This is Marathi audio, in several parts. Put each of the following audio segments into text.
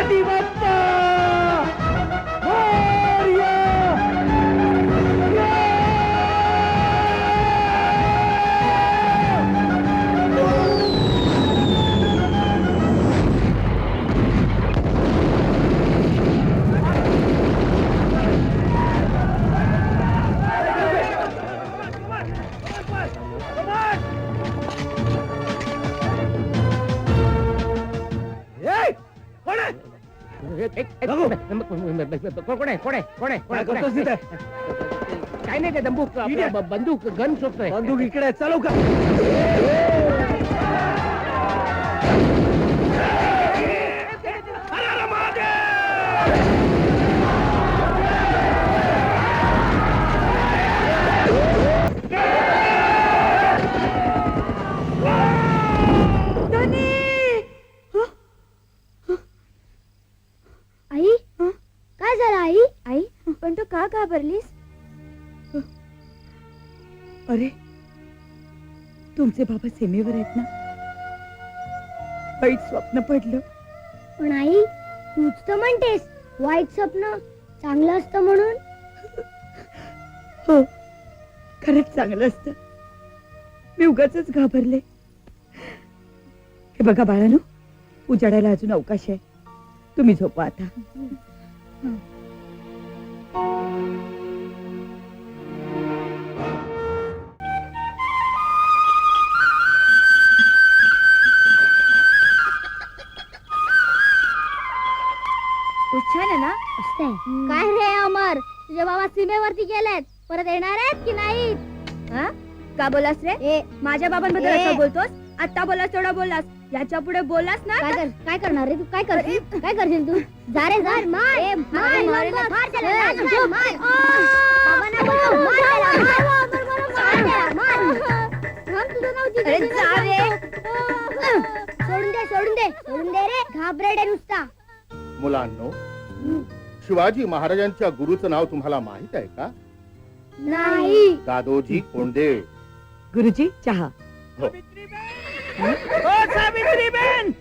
गणाधिपत्य मोरया. काय नाही ते दंबूक बंदूक गन शोधतोय. बंदूक इकडे चालू का? आई काय झालं आई? आई पण तू का घाबरलीस? अरे तुमचे बाबा सीमेवर आहेत ना. वाईट स्वप्न पडलं. पण आई तूच तर म्हणतेस वाईट स्वप्न चांगलं असतं म्हणून. हो खरंच चांगलं असतं. मी उगाचच घाबरले. हे बघा बाळानो, उजाडायला अजून अवकाश आहे. तुम्ही झोपा आता. छान आहे ना? काय रे अमर, तुझे बाबा सीमेवरती गेलेत, परत येणार आहेत की नाही? का बोलास रे? माझ्या बाबांबद्दल असं बोलतोस? आता बोलास तेवढा बोललास, याच्या पुढे बोललास ना. काय करणार रे तू? काय करशील? काय करशील तू? जा रे जा. सोडून दे रे, घाबरेडे नुसता. मुलांनो, शिवाजी महाराजांच्या गुरुचं नाव तुम्हाला माहित आहे का? नाही. दादोजी कोंडदेव. गुरुजी चहा. हो. सावित्रीबेन,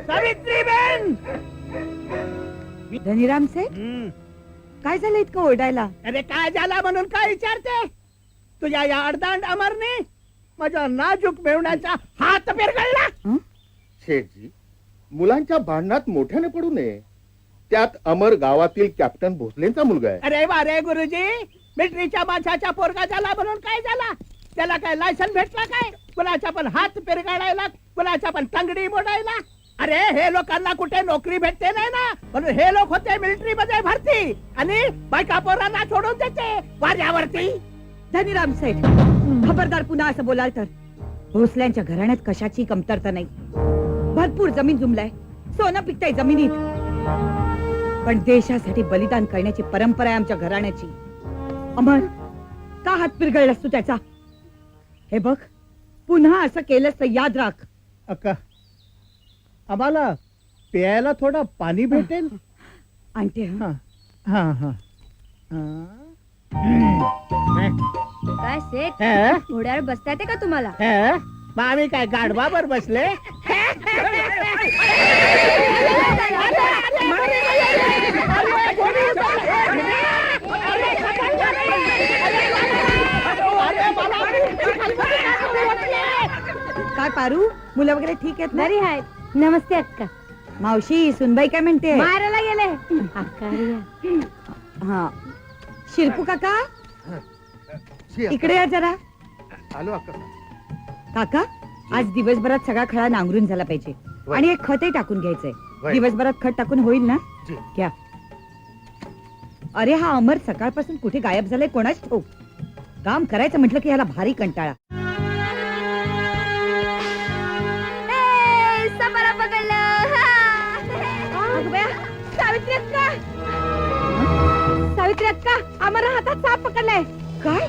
सावित्रीबेन. धनीराम से काय झालं इतकं ओरडायला? अरे काय झाला म्हणून काय विचारते? तुझ्या या अर्धांड अमरने माझ्या नाजूक मेवण्याचा हात पेरगळला. शेठजी, मुलांच्या भांडणात मोठ्याने पडू नये. त्यात अमर गावातील कॅप्टन भोसलेंचा मुलगा आहे. अरे वा रे गुरुजी, मिलिटरीच्या माणसाच्या पोरगा झाला म्हणून काय झाला? त्याला काय लायसन भेटला काय? कुणाच्या पण हात पेरगाडायला, कुणाच्या पण तंगडी मोडायला? अरे हे लोकांना कुठे नोकरी भेटते नाही ना, म्हणून हे लोक होते मिलिटरी मध्ये भरती आणि बायका पोरांना सोडून देते वाऱ्यावरती. धनीराम सेठ, खबरदार पुन्हा असं बोलाल तर. भोसल्यांच्या घराण्यात कशाची कमतरता नाही. भरपूर जमीन जुमलाय, सोनं पिकताय जमिनीत. पण देशासाठी बलिदान करण्याची परंपरा आहे आमच्या घराण्याची. अमर, का हात पिरगळलास तू त्याचा? हे बघ, पुन्हा असं केलंस तर याद राख. अक्का, आम्हाला प्यायला थोडं पाणी भेटेल? आणते. हा हा हा. काय सेठ, हा? घोड्यावर बसता येते का तुम्हाला? हा? मग आम्ही काय गाढवावर बसले? काय पारू, मुलं वगैरे ठीक आहेत ना? बरी आहे. नमस्ते अक्का. मावशी, सुनबाई काय म्हणते? मारायला गेले. अक्का हा, शिरपू काका इकडे या जरा. आलो अक्का. काका, आज दिवसभरात सगळा खळा नांगरून झाला पाहिजे आणि एक खतही टाकून घ्यायचंय. होय. दिवसभरात खत टाकून होईल ना? जी. घ्या. अरे हा अमर सकाळपासून कुठे गायब झालाय कोणाच ठाऊक. काम करायचं म्हटलं की ह्याला भारी कंटाळा. सापाला पकडलं. सावित्री अक्का, सावित्री अक्का, अमर हातात साप पकडलाय. काय?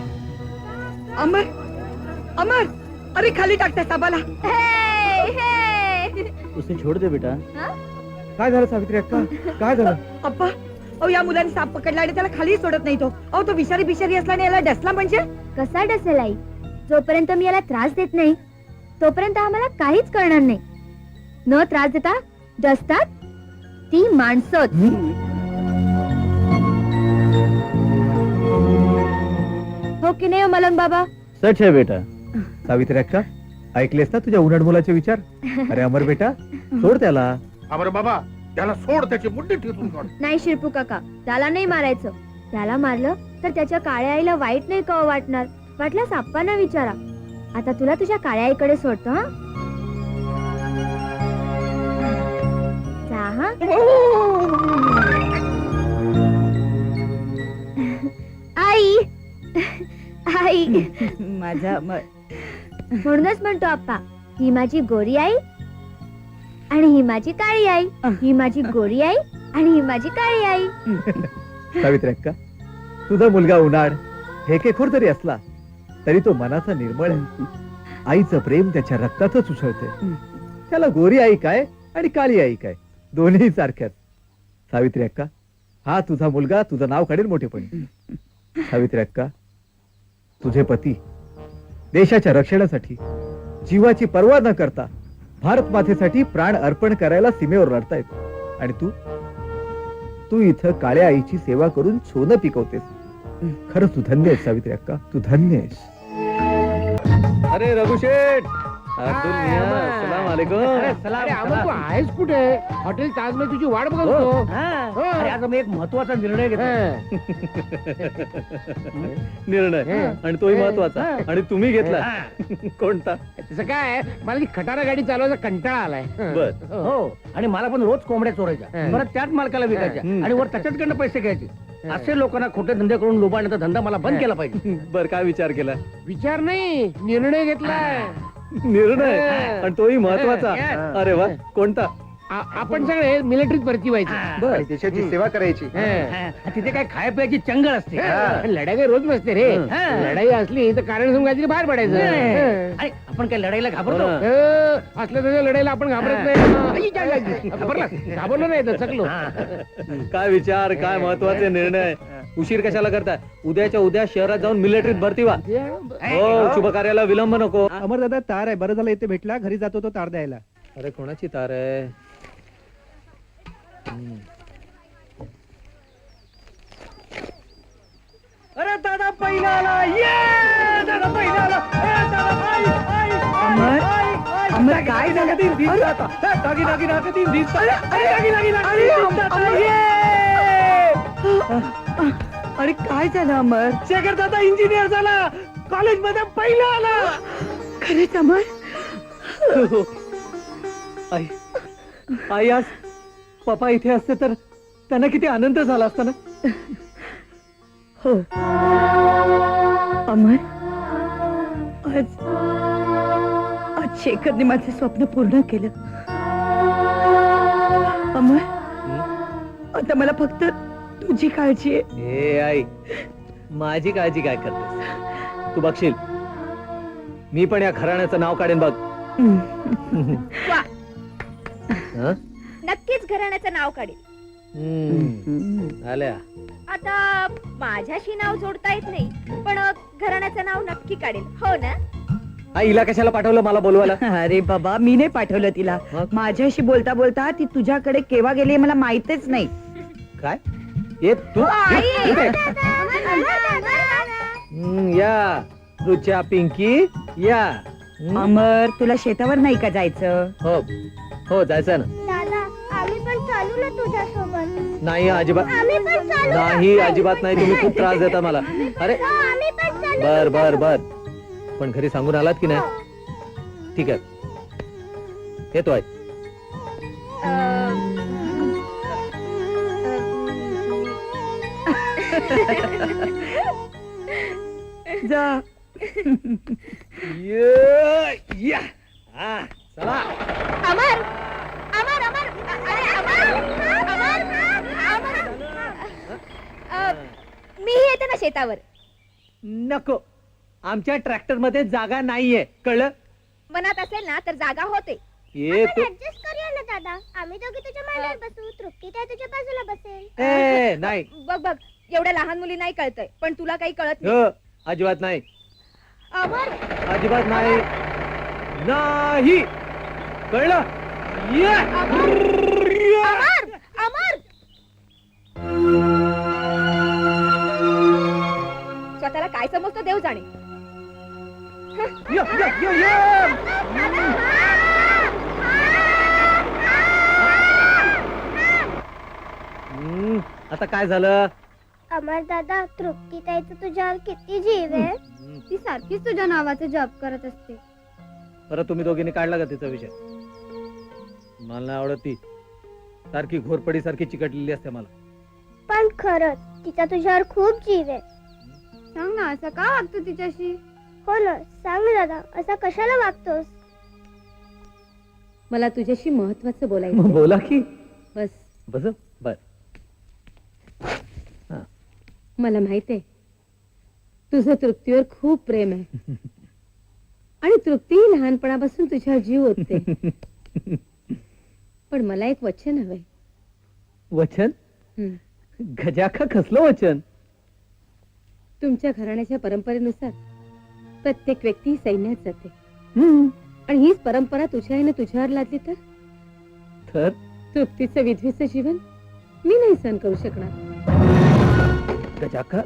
अमर, अमर, अरे खाली टाकताय सापाला. उसे छोड़ दे बेटा. काय झालं सावित्री अक्का? काय झालं? अप्पा, अहो या मुलाने साप पकडला आणि त्याला खाली सोडत नाही तो. अहो तो विषारी बिषारी असला आणि याला डसला म्हणजे? कसा डसेल आई? जोपर्यंत मी याला त्रास देत नाही तोपर्यंत आम्हाला काहीच करणार नाही. न त्रास देता डसतात ती माणसंच. हो की नाही हो मलंग बाबा? सच आहे बेटा. सावित्री अक्का, ऐकलेस ना तुझ्या उन्हाळ मुलाचे विचार? अरे अमर बेटा, सोड त्याला. अमर बाबा, त्याला सोड, त्याची मुंडी ठेचून काढ. नाही शिरपू काका, त्याला नाही मारायचं. त्याला मारलं तर त्याच्या काळ्या आईला वाईट नाही का वाटणार? वाटल्यास आप्पांना विचारा. आता तुला तुझ्या काळ्या आईकडे सोडतो. हा जा हा. आई आई माझा म्हणूनच म्हणतो आप्पा, ही माझी गोरी आई आणि ही माझी काळी आई. ही माझी गोरी आई आणि ही माझी काळी आई. सावित्री अक्का, तुझा मुलगा उन्हाळ हेकेखोर जरी असला तरी तो मनाचा निर्मळ आहे. आईचं प्रेम त्याच्या रक्तातच उसळते. त्याला गोरी आई काय आणि काळी आई काय, दोन्ही सारख्याच. सावित्री अक्का, हा तुझा मुलगा तुझं नाव काढेल मोठेपणी. सावित्री अक्का, तुझे पती देशाच्या रक्षणासाठी जीवाची पर्वा न करता भारत मातेसाठी प्राण अर्पण करायला सीमेवर लढतायत, आणि तू इथं काळ्या आईची सेवा करून सोनं पिकवतेस. खरंच तू धन्य आहेस सावित्री अक्का, तू धन्य आहेस. अरे रघुशेठ, सलाम अलैकुम. अरे अमर, तू आहेस कुठे? हॉटेल ताज मध्ये तुझी वाट बघत होतो. अरे आता मी एक महत्वाचा निर्णय घेतला. निर्णय, आणि तोही महत्वाचा, आणि तुम्ही घेतला. कोणता? तसं काय, मला ती खटारा गाडी चालवायचा कंटाळा आलाय. बर. हो, आणि मला पण रोज कोंबड्या चोरायच्या, परत त्याच मालकाला विकायच्या, आणि वर त्याच्याचकडनं पैसे घ्यायचे. असे लोकांना खोटे धंदे करून लोबाडण्याचा धंदा मला बंद केला पाहिजे. बर, काय विचार केला? विचार नाही, निर्णय घेतलाय. निर्णय, आणि तोही महत्वाचा. अरे वा, कोणता? आपण सगळे मिलिटरीत भरती व्हायचं. आणि देशाची सेवा करायची. तिथे काय खाय प्यायची चंगळ असते. लढाई काही रोज नसते रे. लढाई असली तर कारण समजून काहीतरी बाहेर पडायचं. अरे, आपण काय लढाईला घाबरतो? असल्या तशा लढाईला आपण घाबरत नाही. घाबरलो नाही तर चकलो. काय विचार, काय महत्वाचे निर्णय. उशीर कशाला करताय? उद्याच्या उद्या शहरात जाऊन मिलिटरीत भरती व्हा. हो, शुभ कार्याला विलंब नको. अमर दादा, तार आहे. बरं झालं इथे भेटला. घरी जातो तो तार द्यायला. अरे, कोणाची तार आहे? अरे दादा पहिला आला. ये दादा पहिला आला. दादा, आई, आई, अमर, आई, आई. अमर, काय झालं? दागी, दागी, अरे, दागी, दागी, दागी, दागी, अरे, दागी, दागी, दागी, अमर. ये. अरे काय झालं अमर? शेखर दादा इंजिनियर झाला. कॉलेज मध्ये पहिला आला. खरंच अमर? आई, आई, आज पप्पा इथे असते तर त्यांना किती आनंद झाला असता ना. हो अमर, आज शेखरने माझे स्वप्न पूर्ण केलं. अमर, आता मला फक्त तुझी काळजी आहे. ए आई, माझी काळजी काय करतेस? तू बघशील, मी पण या घराण्याचं नाव काढेन बघ. हं? नक्कीच घराण्याचं नाव काढेल. आल्या. आता माझ्याशी नाव जोडता येत नाही, पण घराण्याचं नाव नक्की काढेल. हो ना? आई, हिला कशाला पाठवलं मला बोलवायला? अरे बाबा, मी नाही पाठवलं तिला. मग? माझ्याशी बोलता बोलता ती तुझ्याकडे केव्हा गेली मला माहितच नाही. काय? ये तू इथे. या रुच्या, पिंकी, या. अमर, तुला शेतावर नाही का जायचं? हो हो, जायचं ना. दादा, आम्ही पण चालू ना तुझ्यासोबत. नाही अजिबात आम्ही पण चालू. नाही, अजिबात नाही. तुम्ही खूप त्रास देता मला. अरे, आम्ही पण चालू. बर बर बर, पण घरी सांगून आलात की नाही? ठीक आहे, येतो आहे. जा. या. हा, चला. अमर, अमर, अमर, अरे अमर, अमर, मी येते ना शेतावर. नको, आमच्या ट्रॅक्टर मध्ये जागा नाहीये, कळलं? मनात असेल ना तर जागा होते. ये तू. ऍडजस्ट करूया ना दादा. आम्ही दोघी तुझ्या मांडीवर बसू. तृप्ती त्या तुझ्या बाजूला बसेल. ए, नाही. बघ बघ, एवढ्या लहान मुली नाही कळतंय, पण तुला काही कळत नाही. हो, अजिबात नाही, अमर, अजिबात नाही. नाही, कळलं? ये. अमर, अमर स्वतःला काय समजतो देव जाणे. आता काय झालं? अमर दादा तृप्ती ताईचं तुझ्यावर किती जीव आहे. ती सारखीच तुझ्या नावाचं जप करत असते. परत तुम्ही दोघींनी काढला का तिचा विषय? मला नाही आवडत ती. सारखी घोरपडी सारखी चिकटलेली असते मला. पण खरंच तिचा तुझ्यावर खूप जीव आहे. सांग ना असं का वागतो तिच्याशी? हो ना सांग ना दादा असा कशाला वागतोस? मला तुझ्याशी महत्वाचं बोलायचं. बोला की. बस बस बर. मला माहित आहे तुझं तृप्तीवर खूप प्रेम आहे आणि तृप्ती लहानपणापासून तुझ्यावर जीव ओतते. पण मला एक वचन हवंय. वचन? हं. गजाखा कसलं वचन? तुमच्या घराण्याच्या परंपरेनुसार प्रत्येक व्यक्ती सैन्यात जाते हं. आणि हीच परंपरा तुझ्या आईने तुझ्यावर लादली तर तृप्तीचं विधवेचं जीवन मी नाही सहन करू शकणार. गजाखा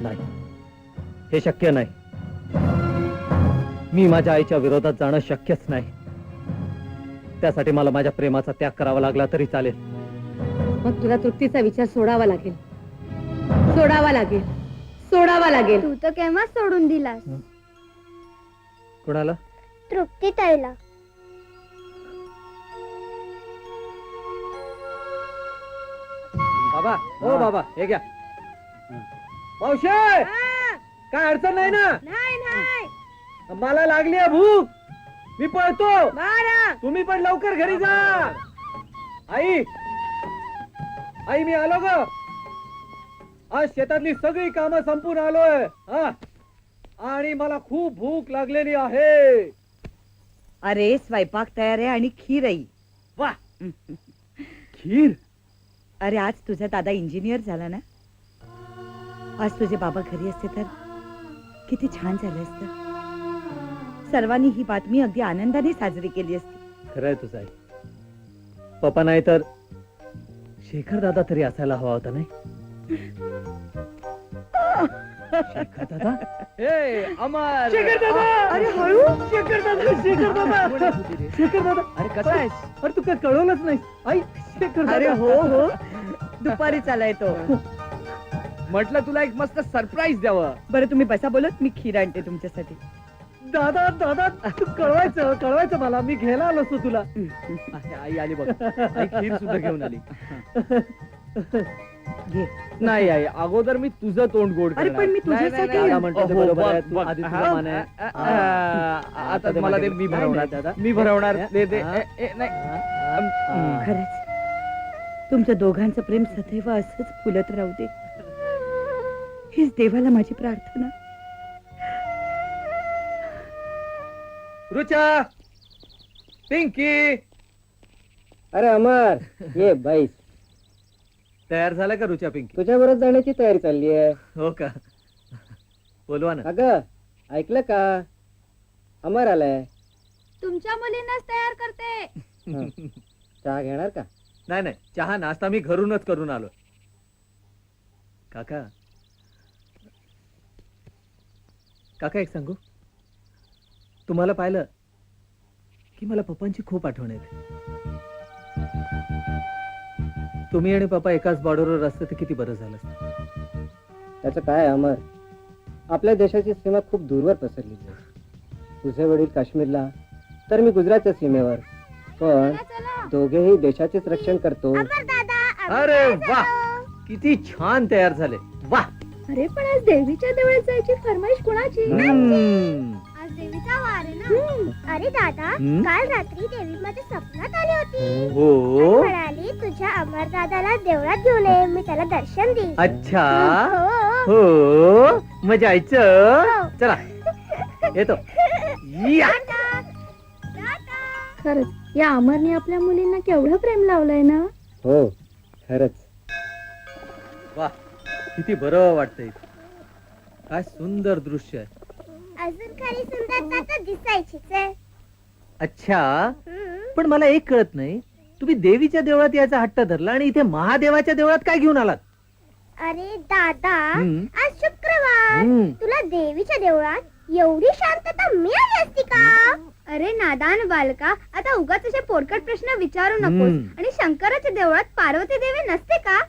नाही, हे शक्य नाही. मी माझ्या आईच्या विरोधात जाणं शक्यच नाही. त्यासाठी मला माझ्या प्रेमाचा त्याग करावा लागला तरी चालेल. मग तुला तृप्तीचा विचार सोडावा लागेल. सोडावा लागेल. सोडावा लागेल. तू तर केव्हा सोडून दिलास कोणाला? तृप्ती ताईला. बाबा, हो बाबा, हे घ्या. मावशे, काय अडचण नाही ना? नाही मला लागली आहे भूक. मी पळतो. तुम्ही पण लवकर घरी जा. आई, आई मी आलो ग. आज शेतातली सगळी कामं संपून आलोय. हा, आणि मला खूप भूक लागलेली आहे. अरे स्वयंपाक तयार आहे आणि खीर आहे. वा, खीर? अरे आज तुझा दादा इंजिनियर झाला ना. आज तुझे बाबा घरी असते तर किती छान झालं असतं. सर्वांनी ही बातमी अगदी आनंदाने साजरी केली असती. खरंय तुझं आई. पप्पा नाही तर शेखर दादा तरी असायला हवा होता नाही? शेखर दादा? ए अमर, शेखर दादा, अरे हळू. शेखर दादा, शेखर दादा, शेखर दादा. अरे कसं आहेस? अरे तू काय कळवलंच नाही. आई, शेखर दादा. अरे हो हो दुपारी चालाय तो. म्हटलं तुला एक मस्त सरप्राईज द्यावं. बरं तुम्ही बसा बोलत, मी खीर आणते तुमच्यासाठी. दादा दादा तू कळवायचं मला. मी घ्यायला आलो असतो तुला. आई आली बघ. आई खीर सुद्धा घेऊन आली. घे. नाही आई, अगोदर मी तुझं तोंड गोड अरे करणार. पण मी तुझ्यासाठी दादा आहे. म्हणतो ते अहो, बरोबर आहे. बघ, तू बघ. आधी हा, तुझं मान आहे. आता मला ते मी भरवणार. दादा. मी भरवणार. दे दे. हा. नाही. खरंच तुमच्या दोघांचं प्रेम सदैव असंच फुलत राहू दे, हीच देवाला माझी प्रार्थना. रुचा, पिंकी, अरे अमर ये बाईस. तयार झाला का रुचा पिंकी? तुझ्या बरोबर जाण्याची तयारी चालली आहे. हो का? बोलवा ना. अगं ऐकलं का? अमर आलाय. तुमच्या मुलींनाच तयार करते. चहा घेणार का? नाही नाही, चहा नाश्ता मी घरूनच करून आलो. काका, काका एक सांगू? तुम्हाला पाहिलं की मला पप्पांची खूप आठवण येते. तुम्ही आणि पप्पा एकाच बॉर्डरवर असते तर किती बरं झालं असतं. त्याचं काय अमर, आपल्या देशाची सीमा खूप दूरवर पसरलेली आहे. तुझे वडील काश्मीरला तर मी गुजरातच्या सीमेवर, पण दोघेही देशाचेच रक्षण करतो. अमर दादा अरे वा, किती छान तयार झाले. वा. अरे पण आज देवीच्या देवळात जायची फरमाईश कुणाची? हम्म. आज देवीचा वार आहे ना. अरे दादा काल रात्री देवी माझ्या स्वप्नात आली होती. हो. म्हणाली तुझ्या अमर दादाला देवळात घेऊन ये, मी त्याला दर्शन देईन. अच्छा. हो. हो, मजा यायचं. चला येतो. या. खरंच या अमरने आपल्या मुलींना केवढं प्रेम लावलंय ना. हो खरंच. वा, किती बरं वाटतंय. काय सुंदर दृश्य आहे. अजून खरी सुंदरता तर दिसायचीच आहे. अच्छा, पण मला एक कळत नाही, तुम्ही देवीच्या देवळात यायचा हट्ट धरला आणि इथे महादेवाच्या देवळात काय घेऊन आलात? अरे दादा, हम्म. आज शुक्रवार. हम्म. तुला देवीच्या देवळात एवढी शांतता मिळाली असती का? अरे नादान बालका, आता उगाच असे पोरकट प्रश्न विचारू नकोस. हम्म. आणि शंकराच्या देवळात पार्वती देवी नसते का?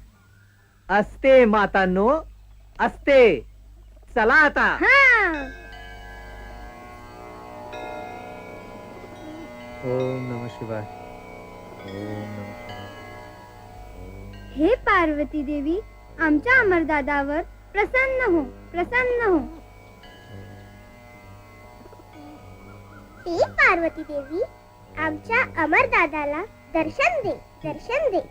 असते मातांनो, असते. चला आता. हा. ओम नमः शिवाय. ओम नमः शिवाय. हे पार्वती देवी, आमच्या अमरदादावर प्रसन्न हो, प्रसन्न हो. हे पार्वती देवी, आमच्या अमरदादाला दर्शन दे, दर्शन दे.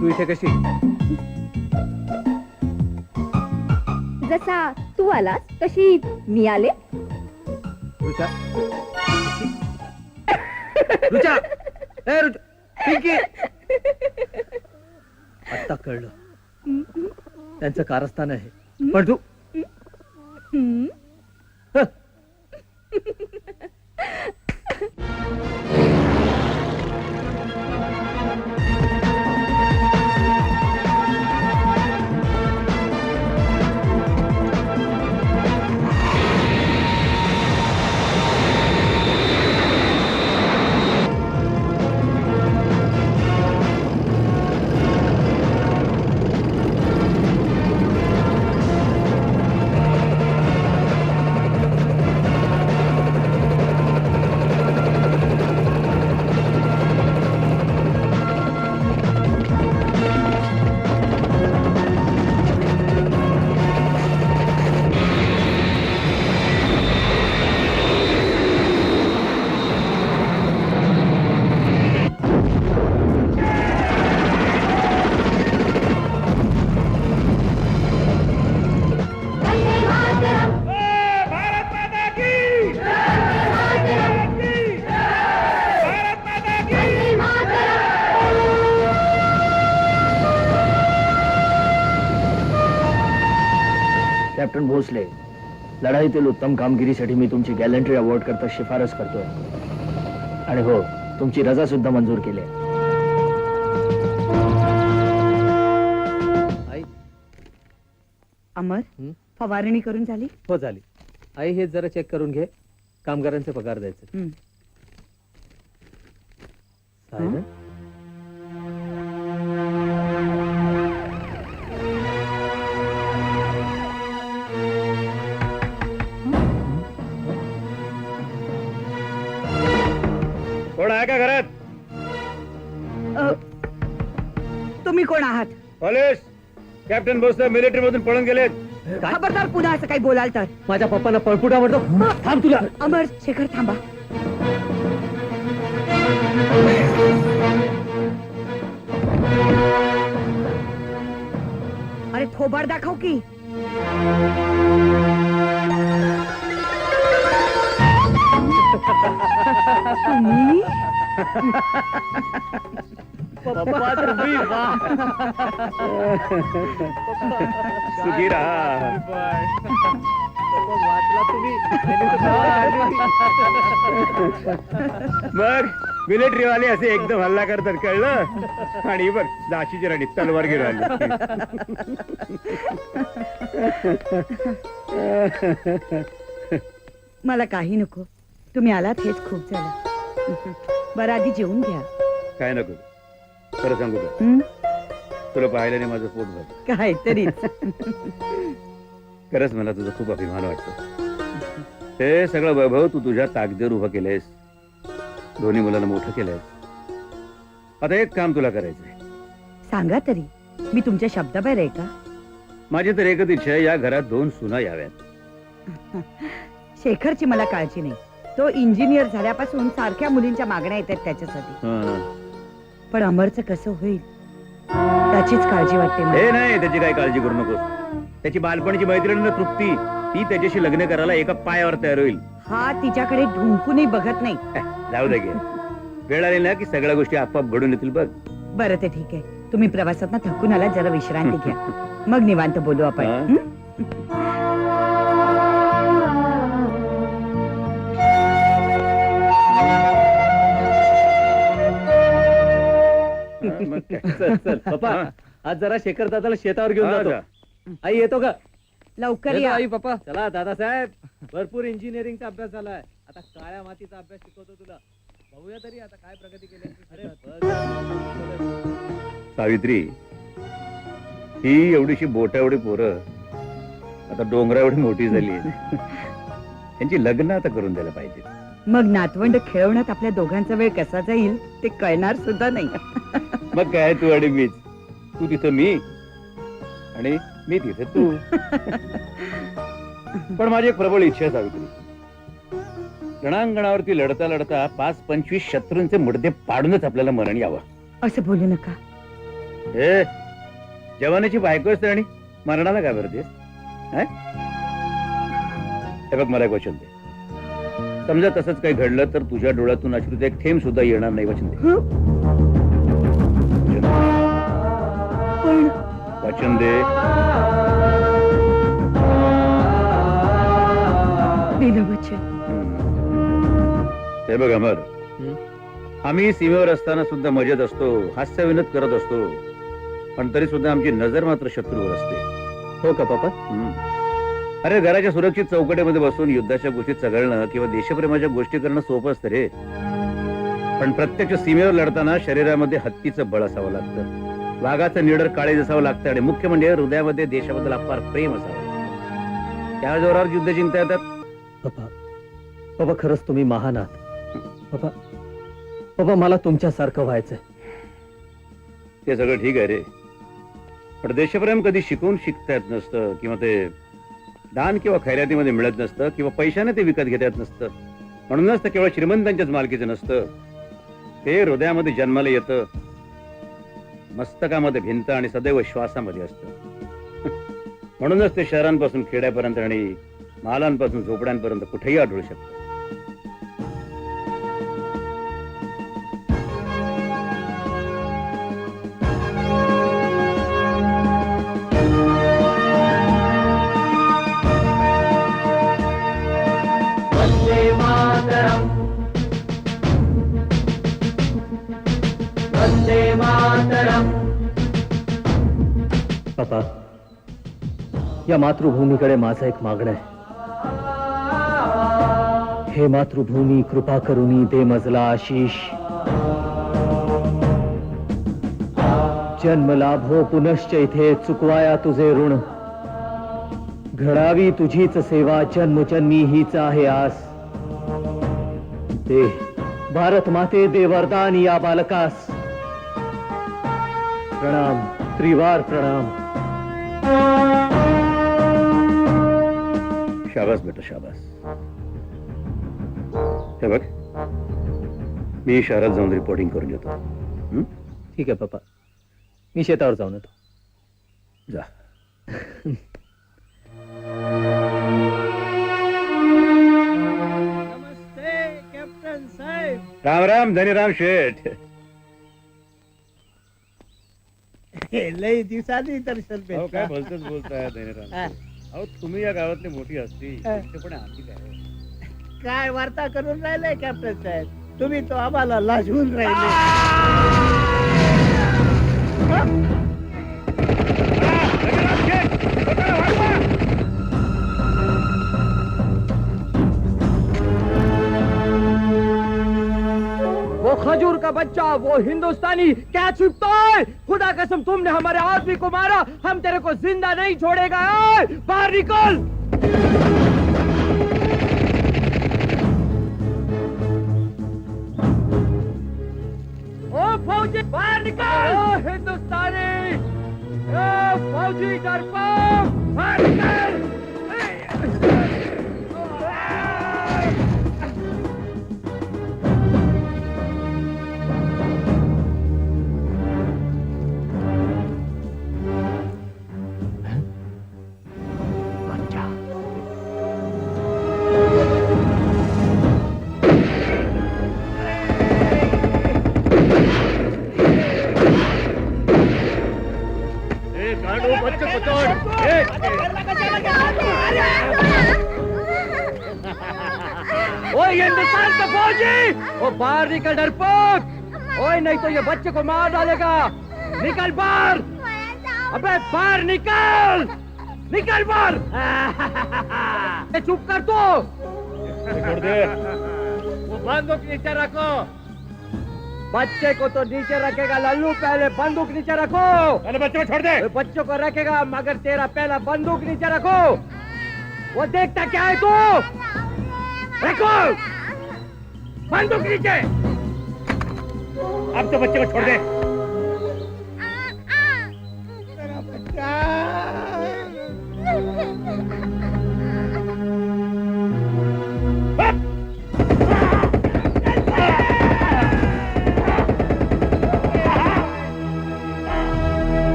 तू इथे कशी? जसा तू आलास तशी मी आले. रुचा. रुचा. ए रुचा. पिंकी. आता कळलं त्यांचं कारस्थान आहे, पण तू हं. कॅप्टन भोसले, लढाईतील उत्तम कामगिरीसाठी मी तुमची गॅलंट्री अवॉर्ड करता शिफारस करतोय. आणि हो, तुमची रजा सुद्धा मंजूर केली आहे. आई. अमर, हं? फवारणी करून झाली? हो झाली. आई हे जरा चेक करून घे, कामगारांचे पगार द्यायचे. हं. सायरन? कोण आहे का घरात? तुम्ही कोण आहात? पोलीस. कॅप्टन भोसले मिलिटरी मधून पळून गेलेत. खबरदार पुन्हा असं काही बोलाल तर. माझ्या पप्पांना पळपुट आवडतो. थांब तुला. अमर, शेखर थांबा. अरे थोबाड दाखव की. तुम्ही पप्पा तुम्ही वा. सुखी राहा. वाचला तुम्ही. मग मिलिटरी वाले असे एकदम हल्ला करतात, कळलं? आणि बघ, दाशीची राणी तलवार घेऊन आली. मला काही नको, तुम्ही आलात हेच खूप झालं. बरं आधी जेवून घ्या. काय नको, खरं सांगू का, हं? तुला पाहिल्याने माझं पोट भरलं. काहीतरीच. खरंच मला तुझा खूप अभिमान वाटतो. हे सगळं वैभव तू तुझ्या ताकदीवर उभं केलंयस, दोन्ही मुलांना मोठं केलंयस. आता एक काम तुला करायचंय. सांगा तरी, मी तुमच्या शब्दाबाहेर आहे का? माझी तर एकच इच्छा आहे, या घरात 2 सुना याव्यात. शेखरची मला काळजी नाही. तो इंजिनियर झाल्यापासून सारख्या मुलींच्या मागण्या येतात त्याच्यासाठी. हं. पण अमरचं कसं होईल त्याचीच काळजी वाटते मला. हे नाही, त्याची काय काळजी करू नकोस. त्याची बालपणीची मैत्रीण ना तृप्ती, ती त्याच्याशी लग्न करायला एका पायावर तयार होईल. हा तिच्याकडे ढुंकूनही बघत नाही. जाऊ दे गे, वेळ आली ना की सगळ्या गोष्टी आपोआप घडून येतील बघ. बरं ते ठीक आहे. तुम्ही प्रवासात थकून आला, जरा विश्रांती घ्या, मग निवांत बोलू आपण. हा. हं? मग काय? चल चल पप्पा, आज जरा शेखर दादाला शेतावर घेऊन हा, जातो. जा. आई येतो का? लवकर येतो या. आई पप्पा. चला दादासाहेब, भरपूर इंजिनिअरिंगचा अभ्यास झालाय. आता काळ्या मातीचा अभ्यास शिकवतो तुला. बघूया तरी आता काय प्रगती केली. अरे बस. सावित्री, ही एवढीशी बोटा एवढी पोरं आता डोंगरा एवढी मोठी झाली आहेत. त्यांची लग्न आता करून द्यायला पाहिजे. मग नातवंड खेळवण्यात आपल्या दोघांचा वेळ कसा जाईल ते कळणार सुद्धा नाही. मग काय, तू आणि मीच. तू तिथं मी आणि मी तिथे तू. पण माझी एक प्रबळ इच्छा आहे सावित्री, रणांगणावरती लढता लढता 5-25 शत्रूंचे मुडदे पाडूनच आपल्याला मरण यावं. असं बोलू नका. हे जवानाची बायको असते आणि मरणाला काय भरतेस? हे बघ, मला एक वचन दे. समजा तसंच काही घडलं तर तुझ्या डोळ्यातून अश्रूचा एक थेंब सुद्धा येणार नाही. वचन दे. वचन दे. दिलं वचन. हे बघ अमर, आम्ही सीमेवर असताना सुद्धा मजेत असतो, हास्यविनोद करत असतो, पण तरी सुद्धा आमची नजर मात्र शत्रूवर असते. हो का पप्पा? अरे, घराच्या सुरक्षित चौकटीमध्ये बसून युद्धाच्या गोष्टी चघळणं किंवा देशप्रेमाच्या गोष्टी करणं सोपं असतं रे, पण प्रत्यक्ष सीमेवर लढताना शरीरामध्ये हत्तीचं बळ असावं लागतं, वाघाचं निडर काळीज असावं लागतं आणि मुख्य म्हणजे हृदयामध्ये देशाबद्दल अपार प्रेम असावं लागतं. त्या जोरावर युद्ध जिंकता येतात. पप्पा, पप्पा खरंच तुम्ही महान आहात. पप्पा, पप्पा मला तुमच्यासारखं व्हायचंय. ते सगळं ठीक आहे रे, पण देशप्रेम कधी शिकून शिकता येत नसतं, किंवा ते दान किंवा खैरातीमध्ये मिळत नसतं, किंवा पैशाने ते विकत घेता येत नसतं. म्हणूनच ते केवळ श्रीमंतांच्याच मालकीचं नसतं. ते हृदयामध्ये जन्माला येतं, मस्तकामध्ये भिंत आणि सदैव श्वासामध्ये असतं. म्हणूनच ते शहरांपासून खेड्यापर्यंत आणि महालांपासून झोपड्यांपर्यंत कुठेही आढळू शकतं. पप्पा, या मातृभूमीकडे माझं एक मागणं आहे. हे मातृभूमी कृपा करुनी दे मजला आशीष. जन्म लाभो पुनश्च इथे चुकवाया तुझे ऋण. घडावी तुझीच सेवा जन्मजन्मी हीच आहे आस. दे भारत माते दे वरदान या बालकास. प्रणाम, त्रिवार प्रणाम. शाबास बेटा, शाबास. हे बघ, मी शहरात जाऊन रिपोर्टिंग करून येतो. ठीक आहे पप्पा, मी शेतावर जाऊन येतो. जा. नमस्ते कॅप्टन साहेब. राम राम धनीराम शेठ. लय दिवसांनी दर्शन काय भेटलं. बोलतच बोलताय धनीराम. हा. अहो, तुम्ही या गावातली मोठी असती, हा. पण आम्ही काय? काय वार्ता करून राहिले कॅप्टन साहेब? तुम्ही तो आम्हाला लाजवून राहिले. वो खजूर का बच्चा, वो हिंदुस्तानी क्या छुपता है? खुदा कसम तुमने हमारे आदमी को मारा, हम तेरे को जिंदा नहीं छोड़ेगा. ओए, बाहर निकल. ओ फौजी, बाहर निकल. ओ हिंदुस्तानी, ओ फौजी डरपोक, बाहर निकल. ओए हिंदुस्तान का फौजी, वो बाहर निकल डरपोक। ओए नहीं तो ये बच्चे को मार डालेगा। निकल बाहर, अबे बाहर निकल, निकल बाहर। ये चुप कर तू। छोड़ दे। वो बंदूक नीचे रखो। बच्चे को तो नीचे रखेगा लल्लू, पहले बंदूक नीचे रखो। अरे बच्चे को छोड़ दे। बच्चों को रखेगा मगर तेरा पहला बंदूक नीचे रखो। वो देखता क्या है तू? रखो बंदूक नीचे। अब तो बच्चे को छोड़ दे। मेरा बच्चा।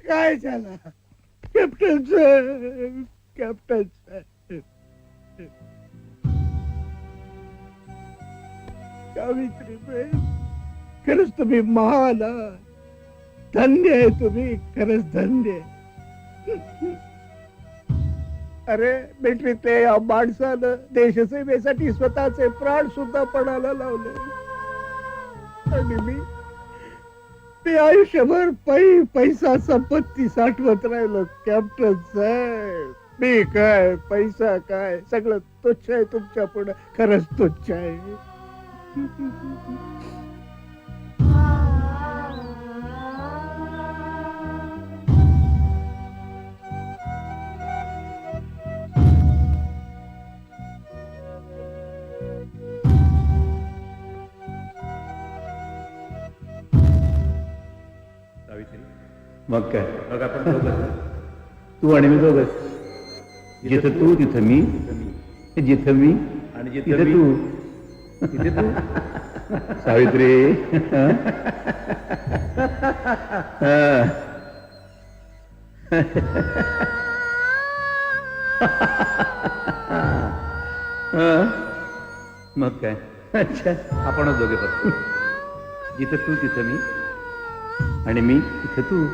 काय झालं कॅप्टन साहेब, कॅप्टन साहेब. सावित्रीबाई, खरंच तुम्ही महान आहात. धन्य आहे तुम्ही, खरंच धन्य. अरे मिलिटरीतल्या या माणसानं देशसेवेसाठी स्वतःचे प्राण सुद्धा पणाला लावले. आणि मी आयुष्यभर पैसा संपत्ती साठवत राहिलो कॅप्टन साहेब. मी काय, पैसा काय, सगळं तुच्छ आहे तुमच्या पुढे. खरंच तुच्छ आहे. मग काय, मग आपण दोघंच. तू आणि मी दोघंच. जिथं तू तिथं मी, जिथं मी आणि जिथं तू तिथे तू. सावित्री. मग काय. अच्छा, आपणच दोघे बसतो. जिथं तू तिथं मी आणि मी तिथं तू.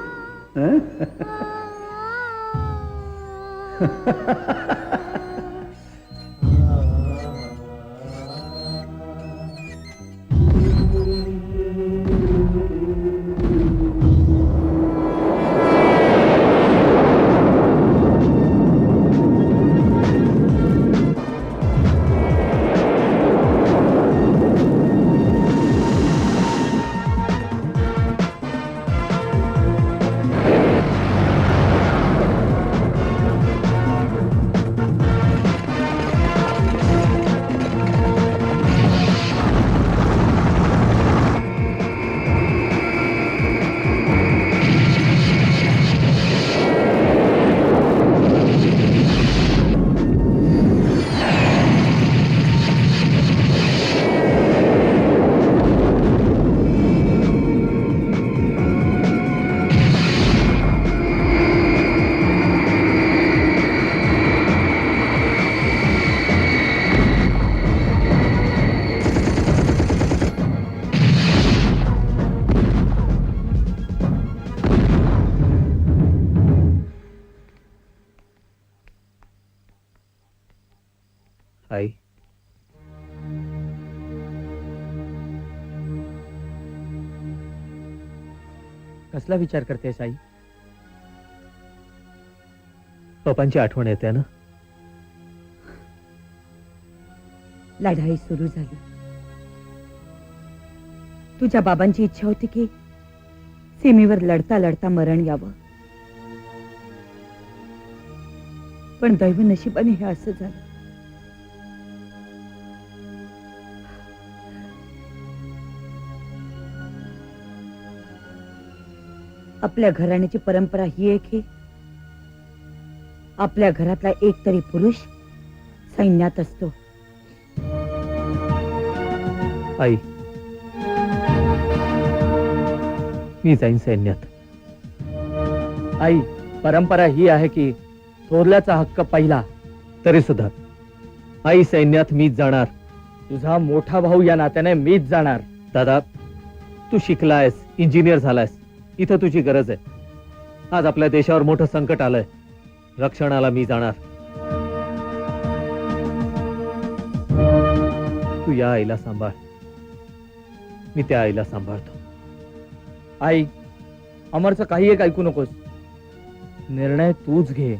आई, कसला विचार करतेस आई? पप्पांची आठवण येते ना. लढाई सुरू झाली. तुझ्या बाबांची इच्छा होती की सीमेवर लढता लढता मरण यावं, पण दैव नशिबाने हे असं झालं. आपल्या घराण्याची परंपरा ही आहे की आपल्या घरातला एक तरी पुरुष सैन्यात असतो. आई, मी जाईन सैन्यात. आई, परंपरा ही आहे की थोरल्याचा हक्क पहिला. तरी सुद्धा आई, सैन्यात मीच जाणार. तुझा मोठा भाऊ या नात्याने मीच जाणार. दादा, तू शिकलायस, इंजिनियर झालायस, इथं तुझी गरज आहे. आज आपल्या देशावर मोठं संकट आलंय, रक्षणाला मी जाणार. तू या आईला सांभाळ, मी त्या आईला सांभाळतो. आई, अमरचं काही एक ऐकू नकोस. निर्णय तूच घे.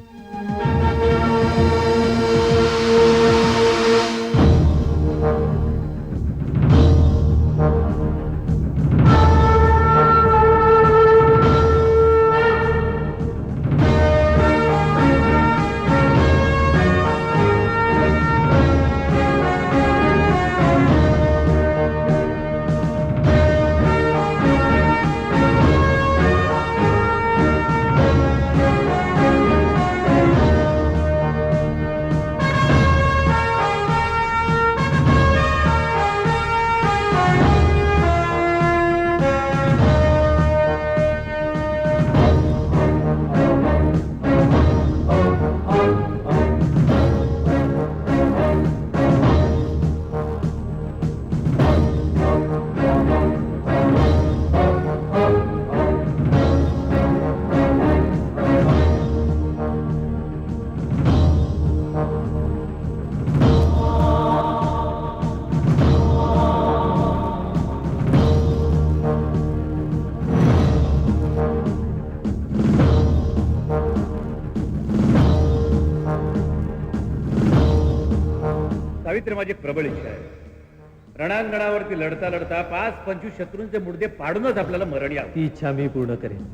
सावित्री, माझी प्रबळ इच्छा आहे, रणांगणावरती लढता लढता 5-25 शत्रूंचे मुडदे पाडूनच आपल्याला मरण यावं. ती इच्छा मी पूर्ण करेन.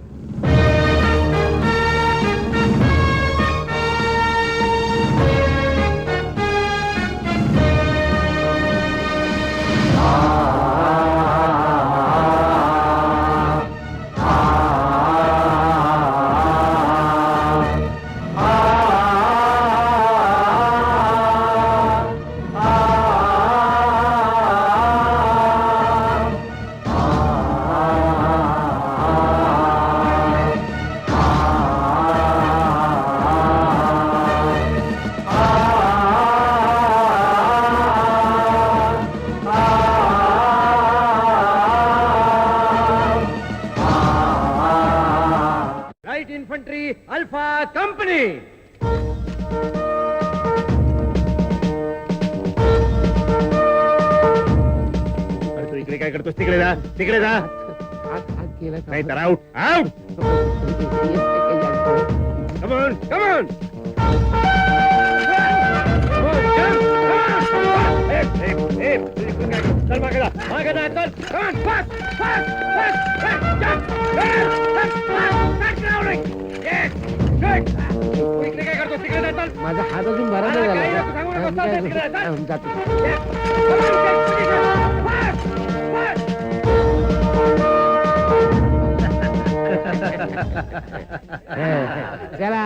Right infantry alpha company. अरे तू इकडे काय करतोस? तिकडे जा, तिकडे जा. नाही तर out, out. Come on, come on. चल मागे जा, मागे जा, चल. Come on, fast, fast, fast, fast, jump. Fast, crowding. Yes, good. तू इकडे काय करतोस? तिकडे जा, चल. माझा हात अजून बरा नाही काही नको सांगू झाला. नकोस, चल, तिकडे जा, चल. जातो. Yes. Come on, take position. Fast, fast. चला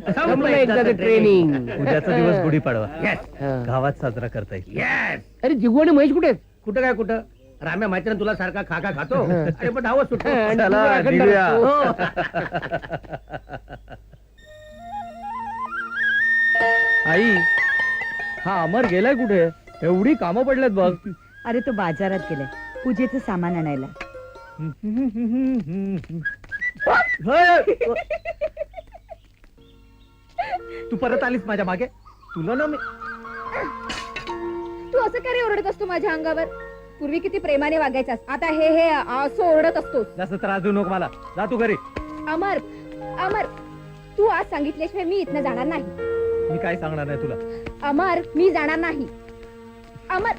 संपलं एकदाचं ट्रेनिंग. उद्याचा दिवस गुढीपाडवा Yes, गावात साजरा करता येईल. yes. अरे जिगू आणि महेश कुठे आहेत? कुठं काय कुठं? राम्या माहिती ना तुला सारखा खाका खातो. अरे पण धावत सुटतो. चला, निघूया. हो. आई, हा अमर गेलाय कुठे? एवढी कामं पडल्यात बघ. अरे तो बाजारात गेलाय पूजेचं सामान आणायला. तू परत आलीस माझ्या मागे. तुला ना मी तू असं काय रे ओरडत असतो माझ्या अंगावर? पूर्वी किती प्रेमाने वागायचास, आता हे असं ओरडत असतोस. जास्त त्रास देऊ नको मला. जा तू घरी. अमर, अमर, तू आज सांगितल्याशिवाय मी इथनं जाणार नाही. मी काय सांगणार नाही तुला. अमर, मी जाणार नाही. अमर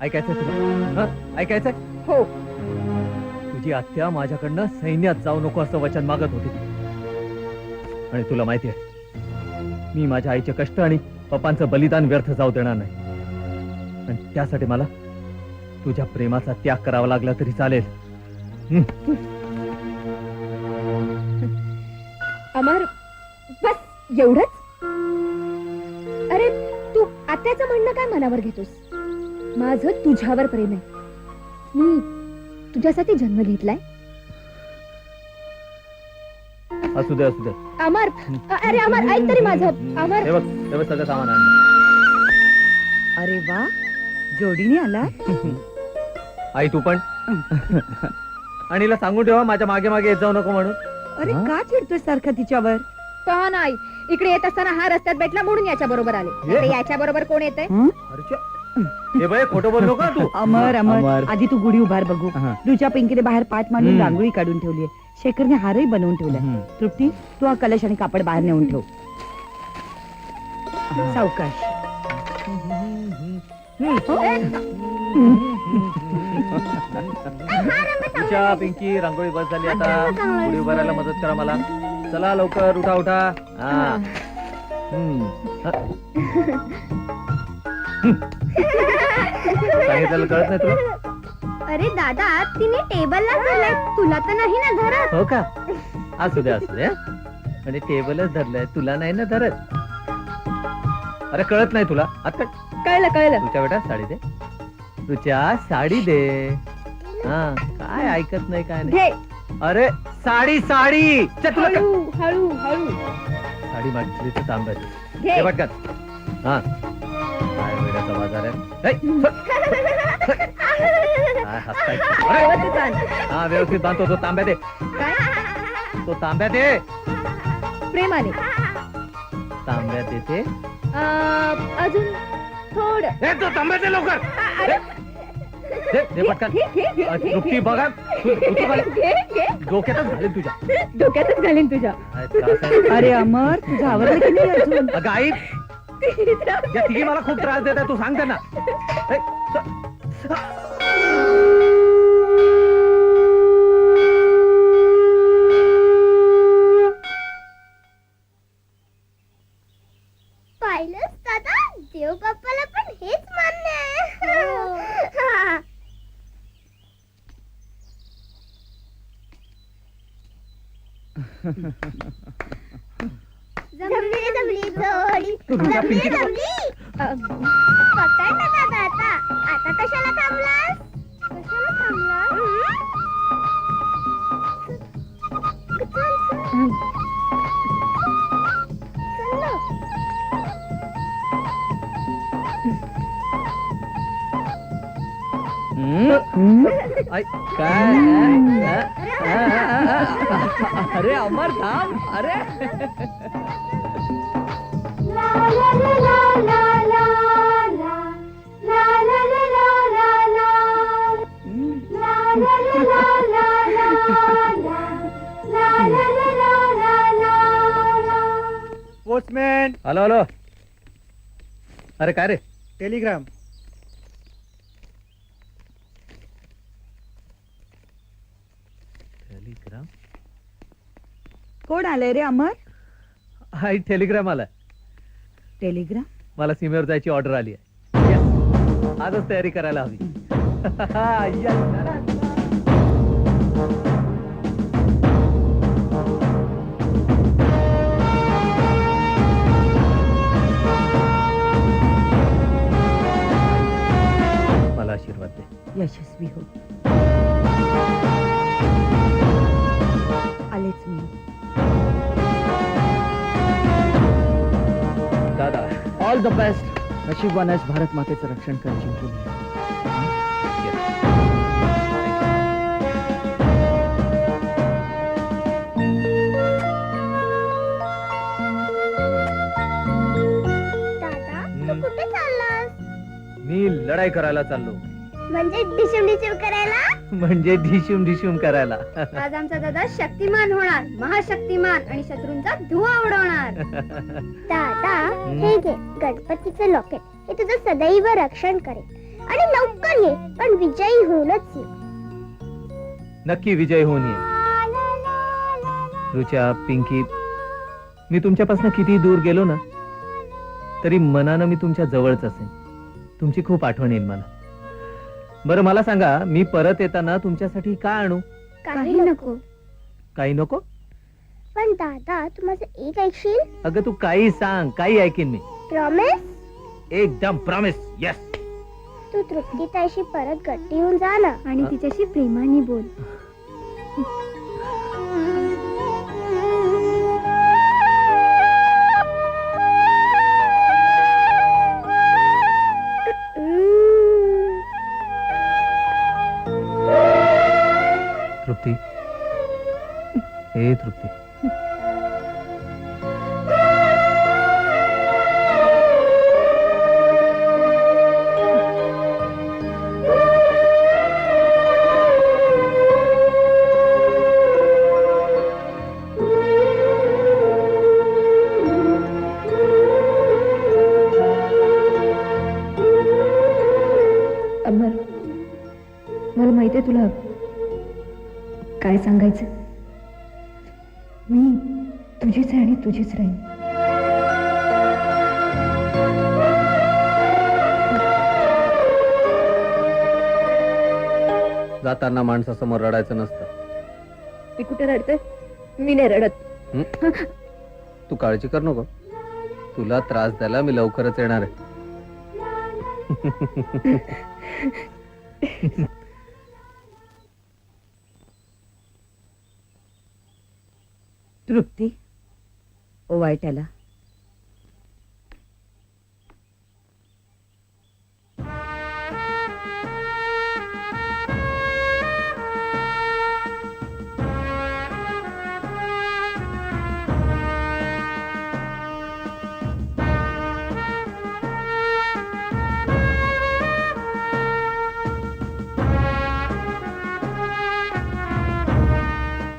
ऐकायचंय तुला ऐकायचंय हो तुझी आत्या माझ्याकडनं सैन्यात जाऊ नको असं वचन मागत होती आणि तुला माहितीये मी माझ्या आईचे कष्ट आणि पप्पांचं बलिदान व्यर्थ जाऊ देणार नाही आणि त्यासाठी मला तुझ्या प्रेमाचा त्याग करावा लागला तरी चालेल. अमर बस एवढंच. अरे तू आत्याचं म्हणणं काय मनावर घेतोस? माझं तुझ्यावर प्रेम आहे. मी तुझ्यासाठी जन्म घेतलाय. असू दे असू दे. अमर अरे अमर ऐक तरी माझं. अमर हे बघ सगळं सामान आणलं. अरे वा जोडीने आला. आई तू पण आणि हिला सांगून ठेवा माझ्या मागे मागे येत जाऊ नको म्हणून. अरे का चिडतोय सारखा तिच्यावर? का नाही इकडे येत असताना हा रस्त्यात भेटला म्हणून याच्या बरोबर आले. याच्या बरोबर कोण येते? हे बाय खोटं बोल नको तू. अमर अमर आधी तू गुढी उभार बघू. हा. रुचा पिंकीने बाहेर पाठ मांडून हम्म. रांगोळी काढून ठेवली आहे. शेखरने हारही बनवून ठेवलाय. तृप्ती तू हा कलश आणि कापड बाहेर नेऊन ठेव. सावकाश. रुचा पिंकी रांगोळी बस झाली आता. गुढी उभारायला मदत करा मला. चला लवकर उठा उठा. हा. सांगितलेलं कळत नाही तुला? अरे दादा तिने टेबलला धरलंय, तुला तर नाही ना धरत. हो का? असू दे असू दे. म्हणजे टेबलच धरलंय तुला नाही ना धरत. अरे कळत नाही तुला आता? कळलं कळलं. तुझ्या बेटा साडी दे. तुझ्या साडी दे. हा काय ऐकत नाही काय नाही. घे. अरे साडी साडी चल, तुला काय- हळू हळू हळू साडी मागितली तर तांब्यात घे. हे पटकन. हा काय वेड्याचा बाजार आहे. हे, सर. काय हसताय? अरे, व्यवस्थित बांध. हा व्यवस्थित बांधतो. तो तांब्या दे. काय? तो तांब्या दे. प्रेमाने. तांब्यात येते. अजून थोडं. तो तांब्या दे लवकर. अरे दे पटकन. घे, घे, घे, घे. तृप्ती बघा घे, घे. डोक्यातच घालेल तुझ्या. डोक्यातच घालीन तुझ्या. काय त्रास आहे. अरे अमर तुझं आवडलं की नाही अजून? अगं आई या तिघी मला खूप त्रास देत आहे. तू सांग त्यांना. हे, पाहिलंस दादा, देव बाप्पाला पण हेच मान्य आहे. जमली जमली जोडी, जमली जमली. पकड ना दादा आता. आता कशाला थांबलास? कशाला थांबलास? चल, चल. चल ना. आई काय अरे अमर थांब. अरे पोस्टमॅन हॅलो हॅलो. अरे काय रे? टेलिग्राम. टेलिग्राम. कोण आलंय रे अमर? आई टेलिग्राम आलाय. टेलिग्राम. मला सीमेवर जायची ऑर्डर आली आहे. Yes. आजच तयारी करायला हवी. Yes. मला आशीर्वाद दे. यशस्वी हो. आलेच मी. दादा ऑल द बेस्ट. नशीबवानास भारत मातेचं रक्षण कर जिंकून. दादा तू कुठे चाललास? मी लढाई करायला चाललो. म्हणजे डिशम डिशम करायला? म्हणजे ढिशूम ढिशूम करायला. आज आमचा दादा शक्तिमान होणार, महाशक्तिमान, आणि शत्रूंचा धुवा उडवणार. दादा हे घे गणपतीचं लॉकेट. मी तुझं सदैव रक्षण करेन आणि लवकर ये पण विजयी होऊनच ये. नक्की विजय होऊन ये. रुचा, पिंकी, मी तुमच्यापासून किती दूर गेलो ना तरी मनानं मी तुमच्या जवळच असेन. तुमची खूप आठवण येईल मला. बरं मला सांगा, मी परत येताना तुमच्यासाठी काय आणू? काही नको. काही नको? पण दादा तू माझं एक ऐकशील? अगं तू काही सांग, काही ऐकीन मी. प्रॉमिस? एकदम प्रॉमिस. यस. तू तृप्तीताईशी परत गट्टी होऊन जा ना आणि तिच्याशी प्रेमाने बोल. तृप्ती, हे तृप्ती, अमर, मला माहितीये तुला काय सांगायचं. मी तुझीच आहे आणि तुझीच राहीन. जाताना माणसासमोर रडायचं नसतं. मी कुठे रडते? मी नाही रडत. तू काळजी कर नको. तुला त्रास द्यायला मी लवकरच येणार आहे. तृप्ती, ओवाळ त्याला.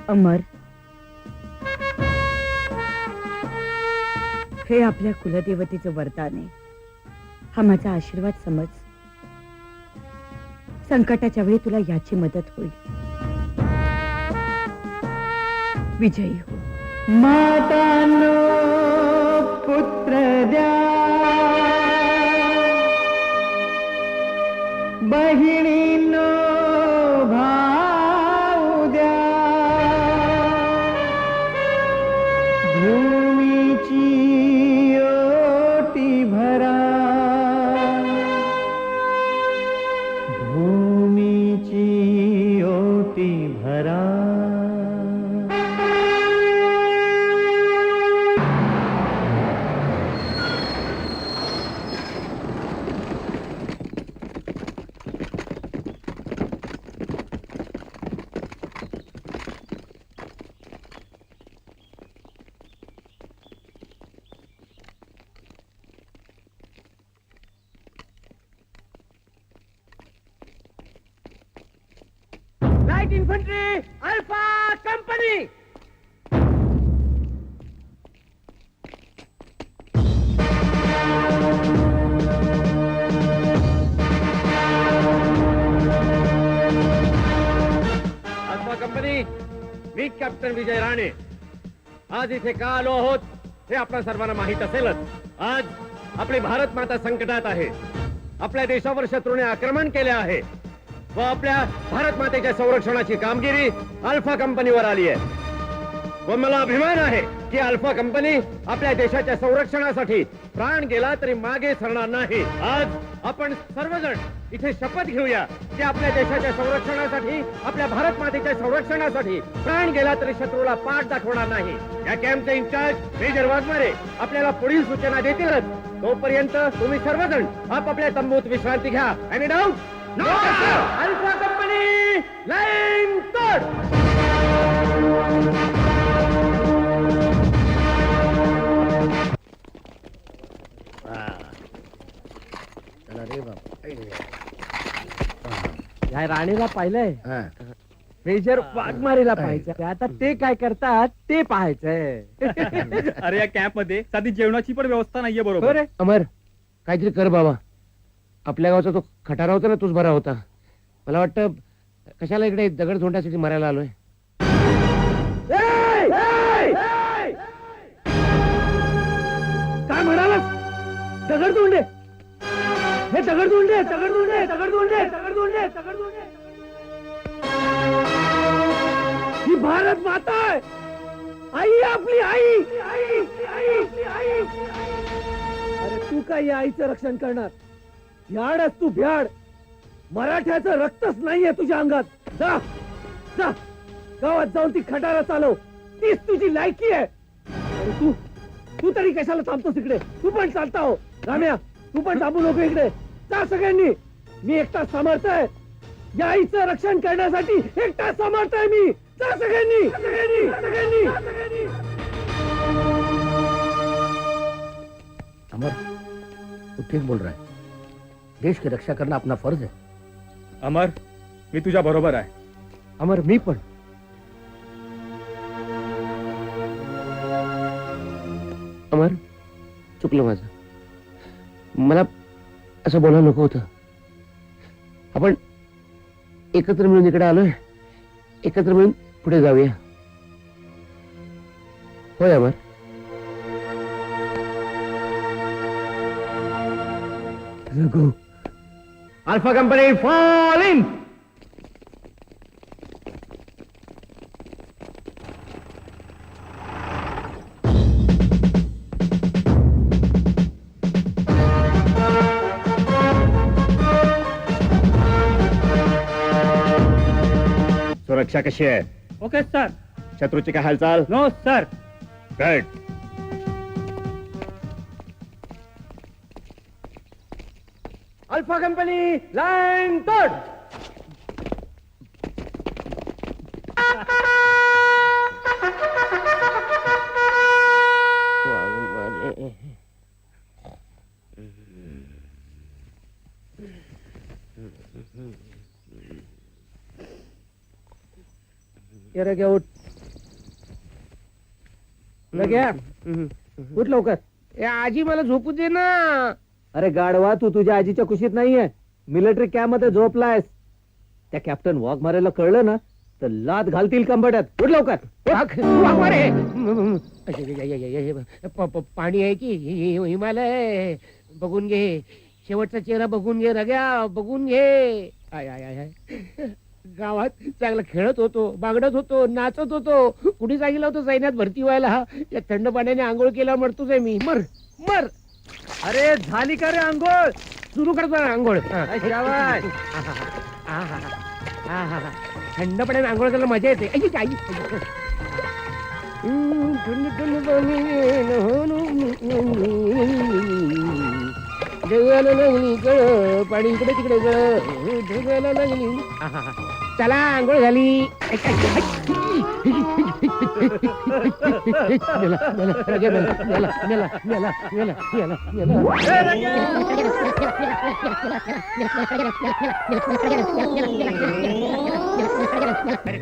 अमर, हे आपल्या कुलदेवतेचं वरदान आहे. हा माझा आशीर्वाद समज. संकटाच्या वेळी तुला याची मदत होईल. विजयी हो. मातानो पुत्र द्या, बहिणीनो भाऊ द्या, भूमीची ओटी भरा, भूमीची ओटी भरा. Light infantry alpha company. Alpha company, मी कॅप्टन विजय राणे. आज इथे का आलो आहोत हे आपल्या सर्वांना माहित असेलच. आज आपली भारत माता संकटात आहे. आपल्या देशावर शत्रूने आक्रमण केले आहे व आपल्या भारत मातेच्या संरक्षणाची कामगिरी अल्फा कंपनीवर आली आहे. व मला अभिमान आहे की अल्फा कंपनी आपल्या देशाच्या संरक्षणासाठी प्राण गेला तरी मागे सरणार नाही. आज आपण सर्वजण इथे शपथ घेऊया की आपल्या देशाच्या संरक्षणासाठी, आपल्या भारत मातेच्या संरक्षणासाठी प्राण गेला तरी शत्रूला पाठ दाखवणार नाही. या कॅम्पचे इन्चार्ज मेजर वाघमारे आपल्याला पुढील सूचना देतीलच. तोपर्यंत तुम्ही सर्वजण आपापल्या तंबूत विश्रांती घ्या. Any doubt? Alpha company line तोड. या राणीला पाहिलंय, मेजर वाघमारेला पाहायचं. आता ते काय करतात ते पाहायचंय. अरे या कॅम्प मध्ये साधी जेवणाची पण व्यवस्था नाहीये. बरोबर. अमर, काहीतरी कर बाबा. आपल्या गावचा तो खटारा होता ना, तोच बरा होता. मला वाटतं कशाला इकडे दगड धोंड्यासाठी मरायला आलोय. काय म्हणालास? दगडधोंडे, हे दगडधोंडे, दगडधोंडे, दगडधोंडे, दगडधोंडे, दगडधोंडे. ही भारत माता आहे, आई आपली आई, आई, आई, आई. अरे तू काय या आईचं रक्षण करणार? भ्याडच तू, भ्याड. मराठ्याचं रक्तच नाहीये तुझ्या अंगात. जा जा, गावात जाऊन ती खटारा चालव. तीच तुझी लायकी आहे. आणि तू तू तरी कशाला थांबतोस इकडे? तू पण चालता हो. राम्या, तू पण थांबू नको इकडे. जा सगळ्यांनी. मी एकटा समर्थ आहे. या आईचं रक्षण करण्यासाठी एकटा समर्थ आहे मी. जा सगळ्यांनी, सगळ्यांनी, सगळ्यांनी, सगळ्यांनी. अमर, तू ठीक बोल रहा है. देश की रक्षा करना अपना फर्ज है. अमर, मी तुझ्या बरोबर आहे. अमर, मी पण. अमर, चुकलं माझं. मला असं बोलायला नको होतं. आपण एकत्र मिळून इकडे आलोय. एकत्र मिळून पुढे जाऊया. होय Amar. Raghu, alpha company fall in. सुरक्षा कशी आहे? Okay sir. शत्रूची काय हालचाल? No sir. Good. Alpha company line तोड. ये घ्या, उठ. लग्या, उठ लवकर. आजी मला झोपू दे ना. अरे गाढवा, तू तुझ्या आजीच्या कुशीत नाहीये. मिलिटरी कॅम्प मध्ये झोपलायस. त्या कॅप्टन वाघमारेला कळलं ना तर लात घालतील कंबड्यात. उठ लवकर. पाणी आहे की हिमालय? बघून घे. शेवटचा चेहरा बघून घे रग्या, बघून घे. I I I I. गावात चांगला खेळत होतो, बागडत होतो, नाचत होतो. कुणी सांगितलं होतं सैन्यात भरती व्हायला? या थंड पाण्याने आंघोळ केल्यावर मरतोच आहे मी. मर मर. अरे झाली का रे आंघोळ? सुरू करतो ना आंघोळ. शाबास. थंड पाण्याने आंघोळ करायला मजा येते. आई आई. ढगाला लागली गळ, पाणी इकडे तिकडे गळ, ढगाला लागली. चला आंघोळ झाली.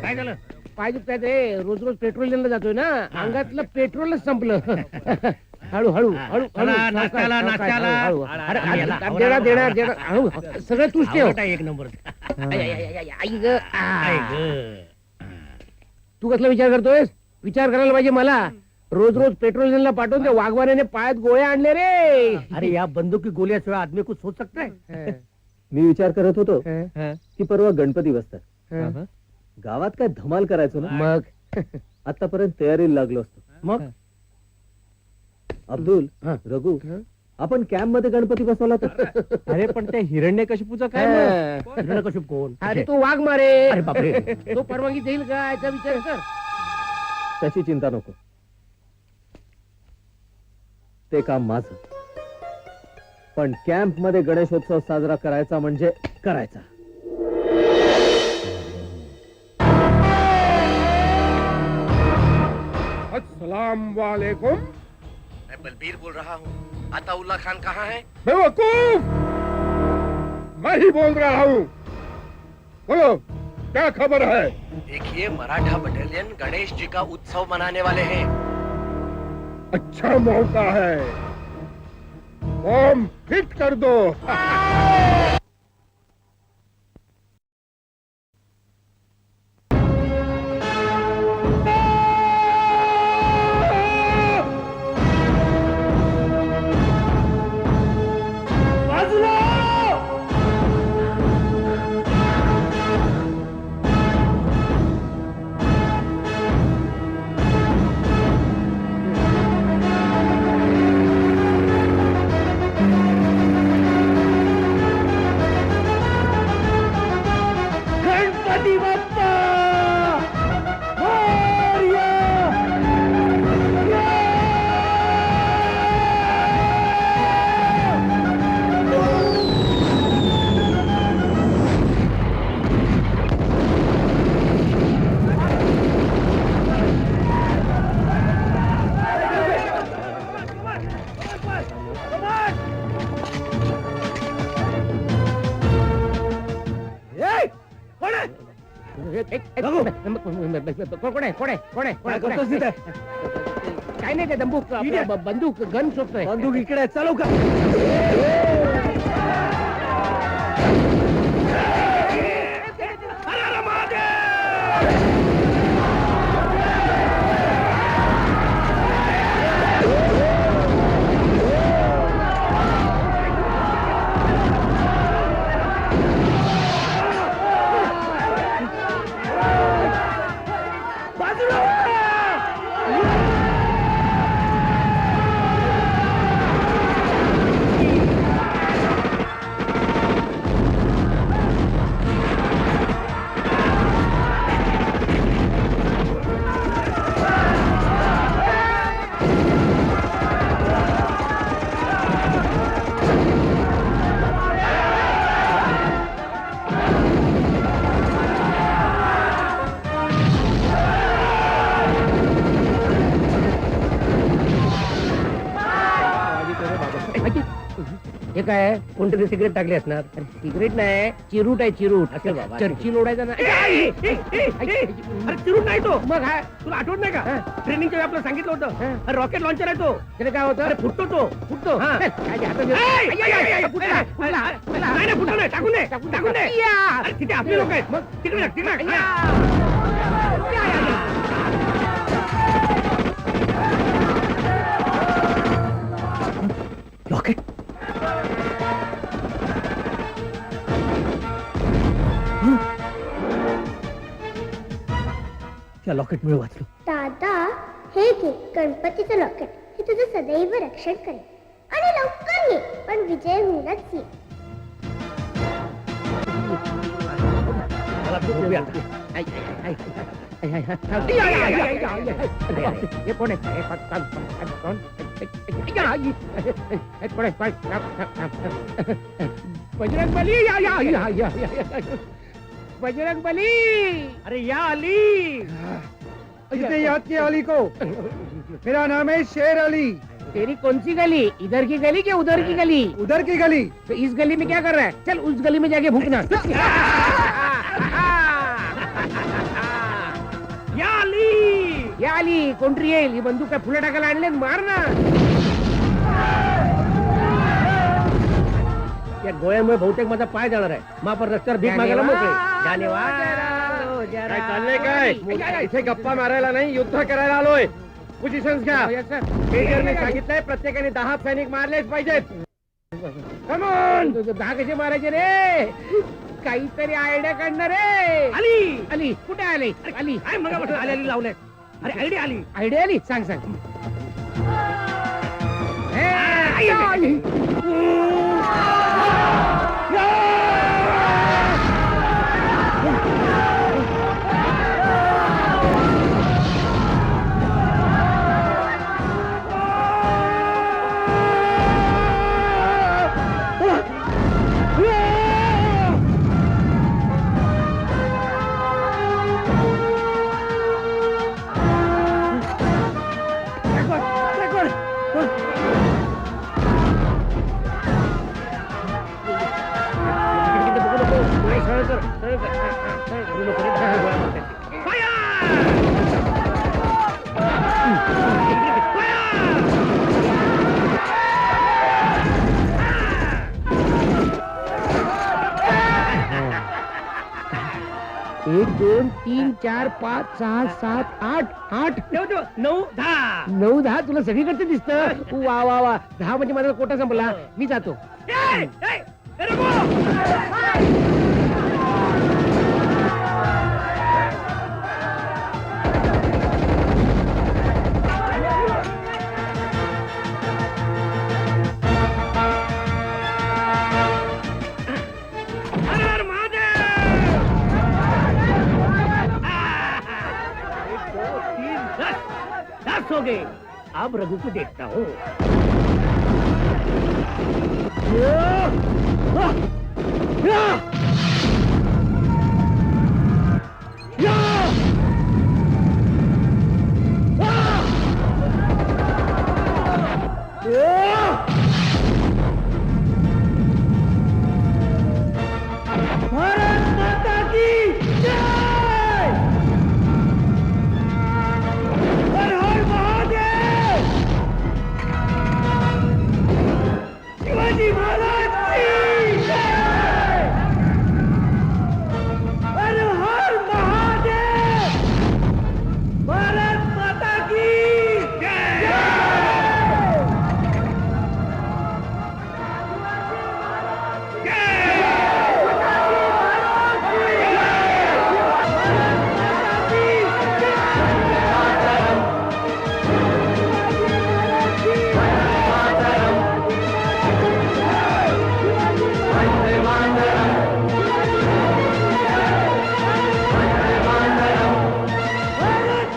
काय झालं? पाय दुखतायत रे. रोज रोज पेट्रोल द्यायला जातोय ना, अंगातलं पेट्रोलच संपलं. हळू हळू हळू देणार देणार देणार. हळू सगळं तूच ठेव. एक नंबर. आई ग. तू कसला विचार करतोयस? विचार करायला पाहिजे मला. रोज रोज पेट्रोल द्यायला पाठवून त्या वाघमाऱ्याने पायात गोळे आणले रे. अरे या बंदुकी गोल्याशिवाय आदमी कुछ सोच सकता है? मी विचार करत होतो की परवा गणपती बसतात. गावात काय धमाल करायचो ना. मग आतापर्यंत तयारीला लागलो असतो. मग अब्दुल, रघु, आपण कॅम्प मध्ये गणपती बसवला तर. अरे पण त्या हिरण्यकशिपूचा काय? हिरण्यकशिप कोण? अरे तो वाघ मारे. अरे बापरे. तो परवानगी देईल का याचा विचार कर. त्याची चिंता नको. ते काम माझं. पण कॅम्प मध्ये गणेशोत्सव साजरा करायचा म्हणजे करायचा. अस्सलाम वालेकुम. मैं बलबीर बोल रहा हूँ. अताउल्ला खान कहाँ है? बेवकूफ, मैं ही बोल रहा हूँ. बोलो, क्या खबर है? देखिए, मराठा बटालियन गणेश जी का उत्सव मनाने वाले हैं. अच्छा मौका है. बॉम्ब फिट कर दो. काय नाही ते बंदूक गन शोधतोय. बंदूक इकडे चालू का? हे काय कोणतरी सिगरेट टाकली असणार. सिगरेट नाही, चिरूट आहे, चिरूट. असेल बाबा, चर्ची लोडायचा नाही. अरे चिरूट नाही तो. मग हा तुला आठवत नाही का ट्रेनिंगच्या वेळी आपलं सांगितलं होतं रॉकेट लॉन्चर आहे तो. त्याने काय होतं, अरे फुटतो तो, फुटतो. नाही फुटतो नाही, टाकून दे, टाकून दे. तिथे आपले लोक आहेत. मग तिकडे लॉकेट. त्या लॉकेट मुळे वाचलो. दादा हे घे गणपतीचं लॉकेट. हे तुझं सदैव रक्षण करेल. आणि लवकर ये, पण विजय होऊनच ये. हे कोण आहे? बजरंग बली. बजरंग बली. अरे या अली. कितने याद किया अली को? मेरा नाम है शेर अली. तेरी कौन सी गली? इधर की गली क्या उधर की गली? उधर की गली. तो इस गली में क्या कर रहा है? चल उस गली में जाके भूखना. या अली कोणतरी येईल. ही बंदूक काय फुलं टाकायला आणले? मार ना. या गोळ्यामुळे बहुतेक माझा पाय जाणार आहे. मग आपण रस्त्यावर भीक मागायला मोकळे. काय चाललंय काय? इथे गप्पा मारायला नाही, युद्ध करायला आलोय. पोझिशन घ्या. मेजरने सांगितलंय प्रत्येकाने 10 सैनिक मारलेच पाहिजेत. कमॉन. 10 कसे मारायचे रे? काहीतरी आयडिया काढणार रे. अली अली कुठे आले? अली मग आली लावले. अरे आयडिया आली. आयडिया आली. सांग सांग. 2 3 4 5 6 7 8 8 9 10 9 10 तुला सगळीकडचे दिसत. वा वा वा 10 म्हणजे माझा कोटा संपला. मी जातो. हो गए. अब रघु को देखता हूँ. भारत माता की जय. हर हर महादेव. शिवाजी महाराज की जय. हर हर महादेव. भारत माता की जय.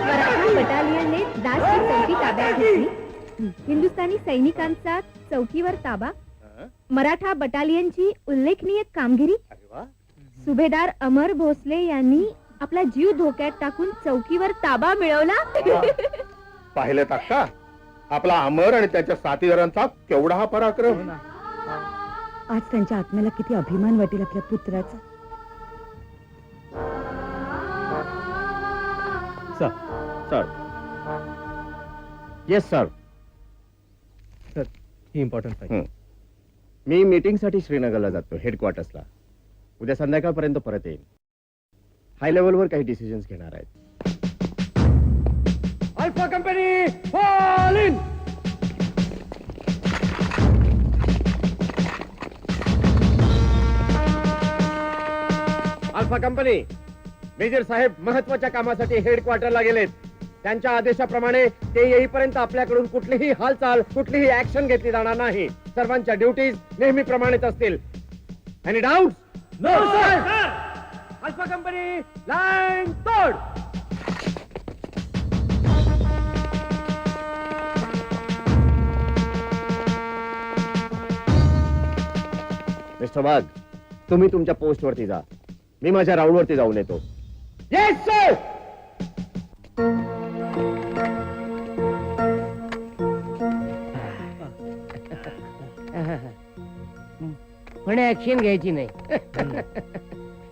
मराठा बटालियनने दासची चौकी ताब्यात घेतली. हिंदुस्थानी सैनिकांचा चौकीवर ताबा. मराठा बटालियनची उल्लेखनीय कामगिरी. सुभेदार अमर भोसले यांनी आपला जीव धोक्यात टाकून चौकीवर ताबा मिळवला. पाहिले का आपला अमर आणि त्याच्या साथीदारांचा केवढा हा पराक्रम. आज त्यांच्या आत्म्याला किती अभिमान वाटेल आपल्या पुत्राचा. Sir yes sir. सर ही इम्पॉर्टंट फाईल. मी मीटिंग साठी श्रीनगरला जातो हेडक्वार्टर्सला. उद्या संध्याकाळपर्यंत परत येईन. हाय लेवलवर काही डिसिजन्स घेणार आहेत. Alpha company fall in. Alpha company major साहेब महत्वाच्या कामासाठी हेडक्वार्टरला गेलेत. त्यांच्या आदेशाप्रमाणे ते येईपर्यंत आपल्याकडून कुठलीही हालचाल कुठलीही ऍक्शन घेतली जाणार नाही. सर्वांच्या ड्युटीज नेहमीप्रमाणेच असतील. Any doubt? No sir. Alpha company line तोड. मिस्टर वाघ तुम्ही तुमच्या पोस्ट वरती जा. मी माझ्या राऊंड वरती जाऊन येतो. Yes sir. म्हणे ऍक्शन घ्यायची नाही.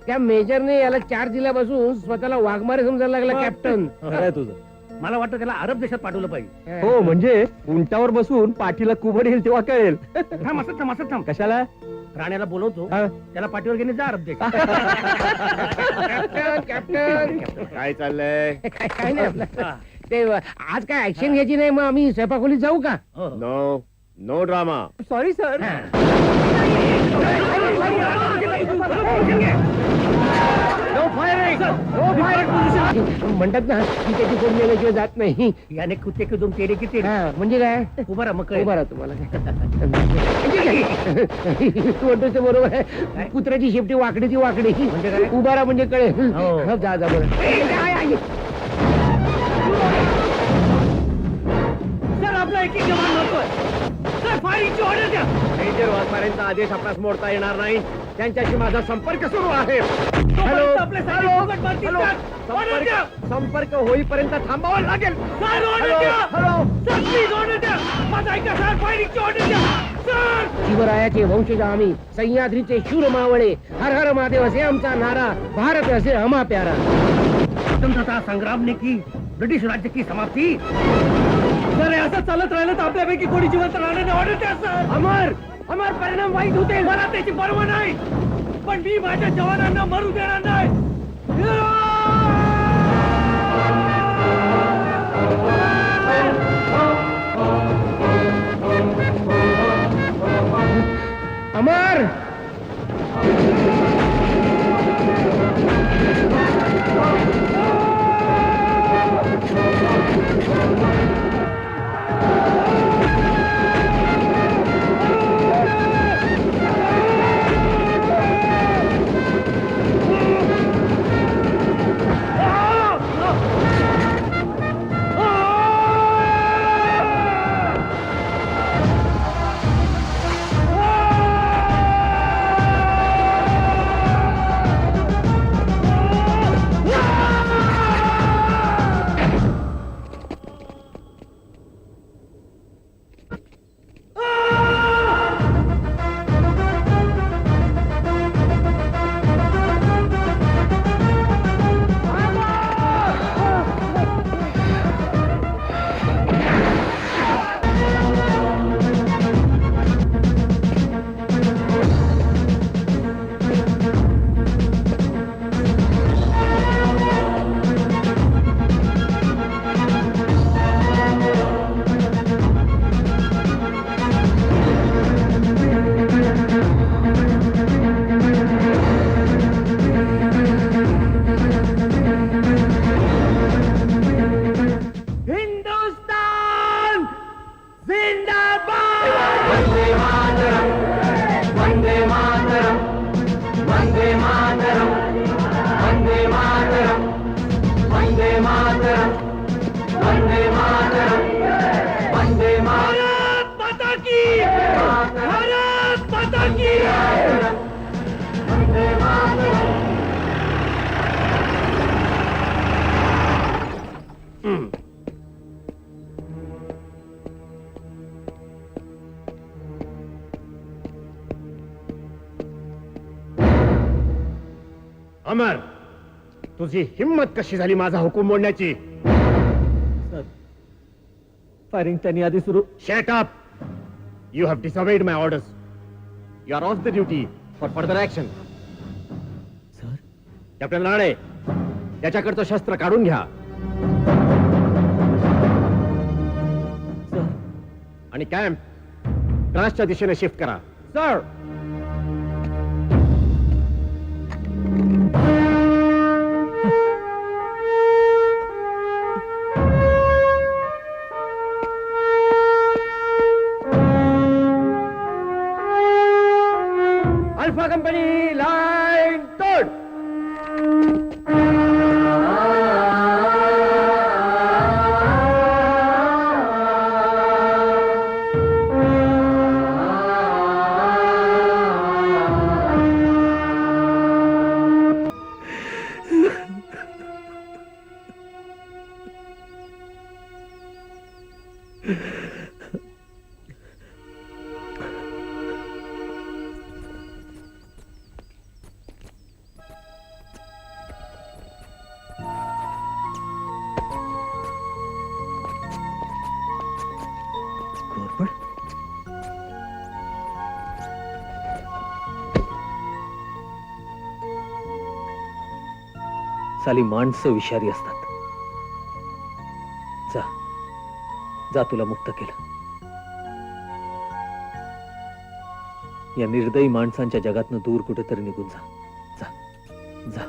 त्या मेजरने याला चार्ज दिल्यापासून स्वतःला वाघमारे समजायला लागला कॅप्टन. खरंय तुझं. मला वाटतं त्याला अरब देशात पाठवलं पाहिजे. हो म्हणजे उंटावर बसून पाठीला कुबड येईल तेव्हा कळेल. थांब असं थांब असं थांब. कशाला? राण्याला बोलवतो हा. त्याला पाठीवर घेणे जा अरब देशात. कॅप्टन काय चाललंय? काय नाही आपलं. ते आज काय ऍक्शन घ्यायची नाही मग आम्ही स्वयंपाकखोलीत जाऊ का? No no drama. Sorry sir. म्हणतात ना की त्याची कोण गेल्याशिवाय जात नाही. याने कुत्ते कुदून तेरे किती. म्हणजे काय? उभा राहा मग उभा राहा तुम्हाला. तू म्हणतोस ते बरोबर आहे. कुत्र्याची शेपटी वाकडी ती वाकडी. म्हणजे काय? उभा राहा म्हणजे कळेल. जा जा बरं. सर आपला एक जवान नव्हतोय. सर फायरिंगची ऑर्डर द्या. मेजर वाघमारेंचा आदेश आपणास मोडता येणार नाही. त्यांच्याशी माझा संपर्क सुरू आहे. संपर्क होईपर्यंत थांबावं लागेल. शिवरायाचे वंशज आम्ही सह्याद्रीचे शूर मावळे. हर हर महादेव असे आमचा नारा. भारत असे हमा प्यारा. स्वतंत्रता संग्राम ने की ब्रिटिश राज्य की समाप्ती. जर असं चालत राहिलं तर आपल्यापैकी कोणी जिवंत राहण्याने ऑर्डर द्या सर. अमर अमर परिणाम वाईट होते. मला त्याची पर्वा नाही पण मी माझ्या जवानांना मरू देणार नाही. अमर हिंदुस्तान जिंदाबाद. भारत माता की भारत माता की अमर तुझी हिम्मत कशी झाली माझा हुकूम मोडण्याची? सर फायरिंग त्यांनी आधी सुरू. Shut up! You have disobeyed my orders. You are off the duty for further action. Sir captain Rane त्याच्याकडचं शस्त्र काढून घ्या सर आणि कॅम्प द्रासच्या दिशेने शिफ्ट करा. सर अल्फा कंपनी लाईन तोड. घोरपड साली माणसं विषारी असतात. जा जा तुला मुक्त केलं. या निर्दयी माणसांच्या जगातनं दूर कुठेतरी निघून जा. जा जा.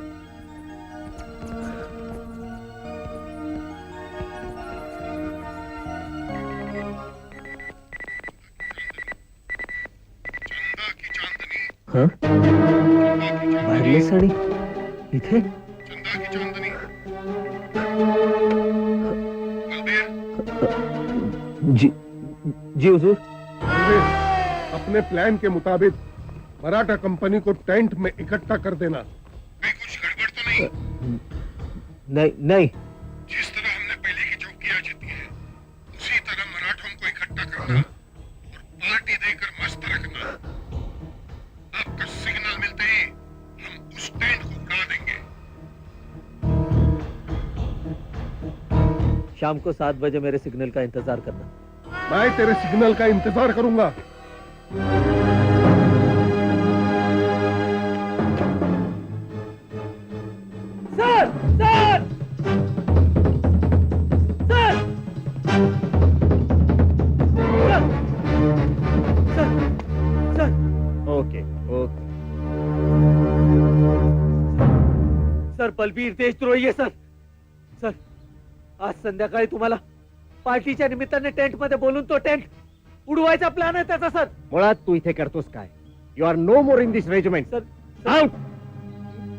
हं? वायरलेस आणि इथे जी जी हुजूर. अपने प्लान के मुताबिक मराठा कंपनी को टेंट में इकट्ठा कर देना. कुछ गड़बड़ तो नहीं? नहीं नहीं. जिस तरह हमने पहले की चौकियां जीती है उसी तरह मराठों को इकट्ठा करना और पार्टी देकर मस्त रखना. आपका सिग्नल मिलते ही हम उस टेंट को उड़ा देंगे. शाम को 7 बजे मेरे सिग्नल का इंतजार करना. मैं तेरे सिग्नल का इंतजार करूंगा. Sir sir sir sir sir Balbir देशद्रोही आहे सर. सर, आज संध्याकाळी तुम्हाला पार्टीच्या निमित्ताने टेंट मध्ये बोलून तो टेंट उडवायचा प्लॅन आहे त्याचा सर. मुळात तू इथे करतोस काय? You are no more in this regiment. Sir, out.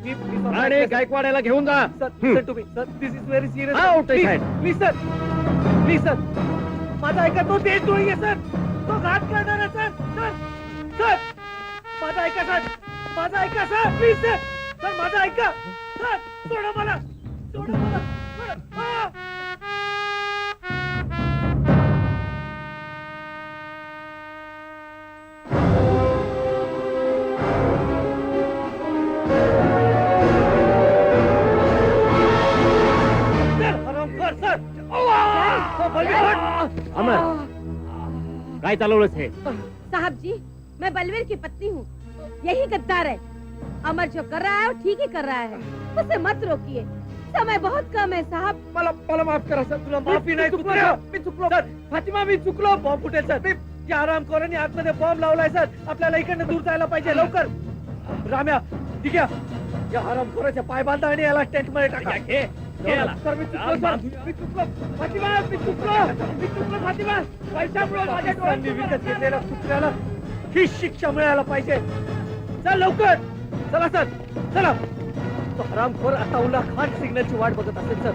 मी आणि गायकवाड्याला घेऊन जा. Sir, listen to me. Sir, this is very serious. Out, Please, right. please, sir. Please, sir. माझा ऐका, तो देशद्रोही आहे सर. तो घात करणार आहे सर. सर, माझा ऐका सर. माझा ऐका सर. Please sir. सर, माझा ऐका. सर, सोडा मला. सोडा मला. सोडा. अमर, काय चालवलंस हे? साहब जी, मैं बलवीर की पत्नी हूँ. यही गद्दार है. अमर जो कर रहा है वो ठीक ही कर रहा है. उसे मत रोकिए. समय बहुत कम है साहब. मला माफ करा सर. तुला माफी नाही. मी चुकलो सर. फातिमा, मी चुकलो. बॉम्ब फुटेल सर. या आरामखोरांनी आतमध्ये बॉम्ब लावलाय सर. आपल्याला इकडनं दूर जायला पाहिजे लवकर. राम्या, ठीक आहे. या आरामखोराच्या पाय बांधा आणि याला टेंट मध्ये टाका. सर, मी चुकलो सर. मी चुकलो. फातिमा, मी चुकलो. मी चुकलो फातिमा. पैशामुळे माझ्या डोळ्यांनी विकत घेतलेल्या कुत्र्याला ही शिक्षा मिळायला पाहिजे. चल लवकर. चला सर, चला. तो हरामखोर अताउल्ला खान सिग्नलची वाट बघत असेल सर.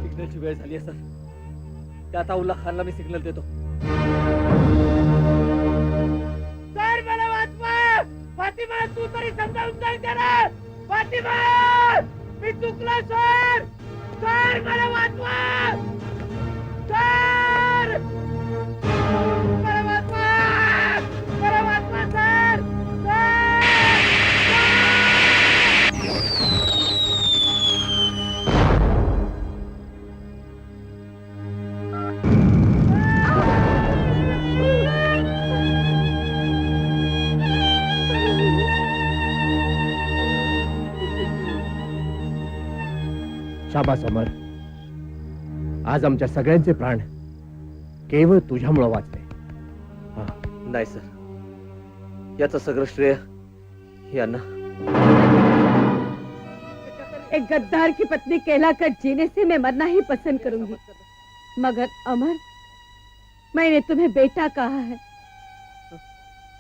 सिग्नलची वेळ झाली आहे सर. त्या अताउल्ला खानला मी सिग्नल देतो. सर, मला वाचवा. फातिमा, तू तरी समजावून सांग त्याला. फातिमा, मी चुकलो सर. सर, मला वाचवा. सर, मला वाचवा. मला वाचवा सर. शाबास अमर. आज आमच्या सगळ्यांचे प्राण केवळ तुझ्यामुळे वाचले. नाही सर, याचं सगळं श्रेय यांना. एक गद्दार की पत्नी कहलाकर जीने से मैं मरना ही पसंद करूंगी. मगर अमर, मैंने तुम्हें बेटा कहा है.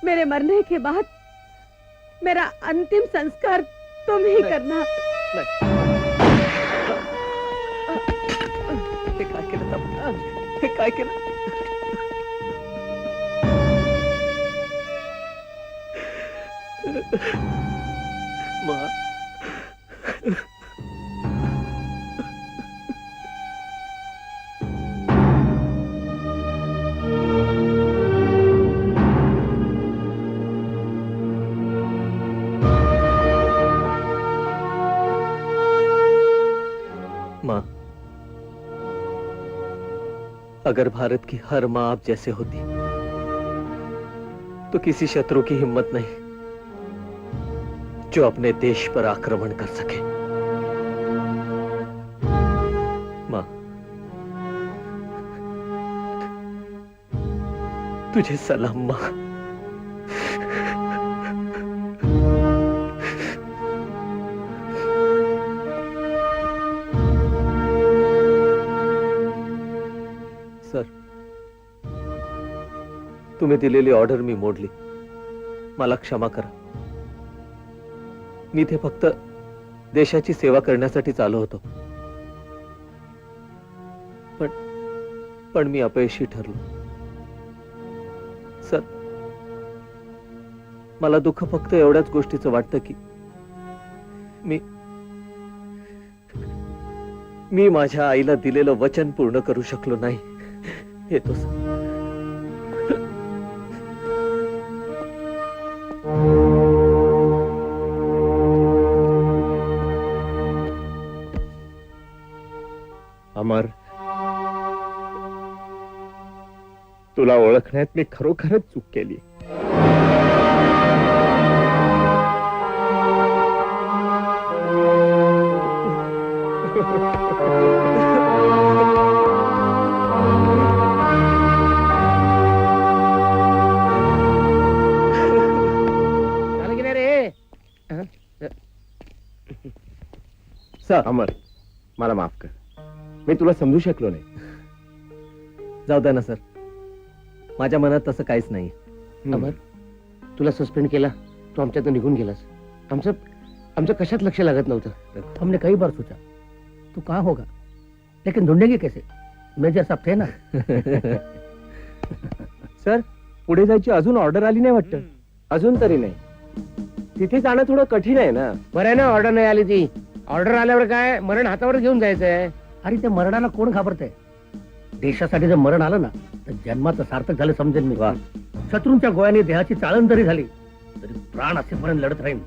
मेरे मरने के बाद मेरा अंतिम संस्कार तुम ही करना. हे काय केलं आपण? हे काय केलं? माँ, माँ, अगर भारत की हर माँ आप जैसे होती तो किसी शत्रु की हिम्मत नहीं जो अपने देश पर आक्रमण कर सके. माँ, तुझे सलाम माँ. सर, तुम्ही दिलेली ऑर्डर मी मोडली. मला क्षमा करा. मी ते फक्त देशाची सेवा करण्यासाठी आलो होतो. पण मी अपयशी ठरलो. सर, मला दुःख फक्त एवढ्याच गोष्टीचं वाटतं की मी माझ्या आईला दिलेलं वचन पूर्ण करू शकलो नाही. येतो सर. अमर, तुला ओळखण्यात मी खरोखरच चूक केली. सर अमर, मला माफ कर, मी तुला समजू शकलो नाही. जाऊ द्या ना सर, माझ्या मनात तसं काहीच नाही. अमर, तुला सस्पेंड केला, तू आमच्यातून निघून गेलास. आमचं कशात लक्ष लागत नव्हतं. हमने कई बार सोचा तू कहाँ होगा, लेकिन ढूंढेंगे कैसे? मेजर साहब थे ना. सर, पुढे जायची अजून ऑर्डर आली नाही वाटतं. अजून तरी नाही. तिथे जाणं थोडं कठीण आहे ना. बरं आहे ना, ऑर्डर नाही आली ती. ऑर्डर आल्यावर काय, मरण हातावर घेऊन जायचंय. अरे त्या मरणाला कोण घाबरतंय? देशासाठी जर मरण आलं ना तर जन्माचं सार्थक झालं समजेल मी. शत्रूंच्या गोळ्याने देहाची चाळण जरी झाली तरी प्राण असेपर्यंत लढत राहील.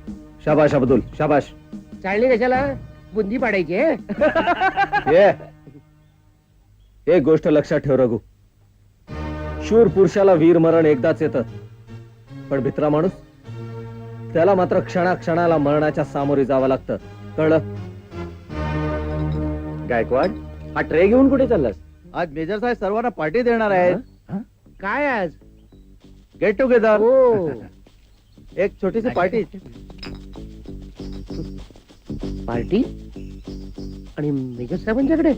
शाबाश अब्दुल, शाबाश. चाळणी कशाला, बुंदी पाडायची आहे. ये. एक गोष्ट लक्षात ठेव रघु, शूर पुरुषाला वीर मरण एकदाच येतं, पण भित्रा माणूस त्याला मात्र क्षणाक्षणाला मरणाच्या सामोरे जावं लागतं. कळलं? गायकवाड, हा ट्रे घेऊन कुठे चाललास? आज मेजर साहेब सर्वांना पार्टी देणार आहेत. काय आज? Get together. हो. एक छोटीशी पार्टी. पार्टी आणि मेजर साहेबांच्याकडे?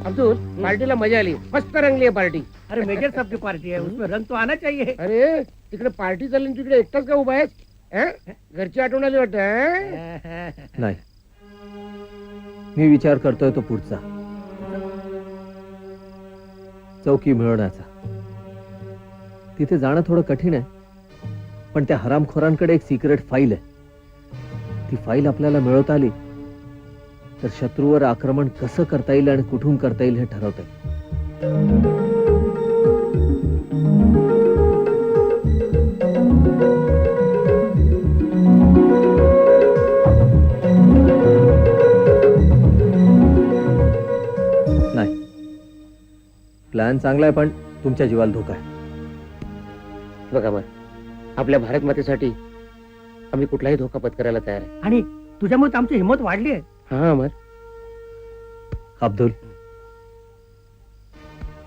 अब्दुल, पार्टीला मजा आली, मस्त रंगली आहे पार्टी. अरे मेजर साहब की पार्टी है, उसमें रंग तो आना चाहिए. अरे तिकडे पार्टी चालली, तिकडे एकटाच का उभा आहेस? घरची आठवण आली वाटत. नाही, मी विचार करतोय तो पुढचा, चौकी मिळवण्याचा. तिथे जाणं थोडं कठीण आहे, पण त्या हरामखोरांकडे एक सिक्रेट फाईल आहे. ती फाईल आपल्याला मिळवता आली तर शत्रूवर आक्रमण कसं करता येईल आणि कुठून करता येईल हे ठरवता येईल. नाही, प्लॅन चांगला आहे, पण तुमच्या जीवाला धोका आहे. बघा मग, आपल्या भारत मातेसाठी आम्ही कुठलाही धोका पत्करायला तयार आहे. आणि तुझ्यामुळे आमची हिंमत वाढली आहे. हा अमर. अब्दुल,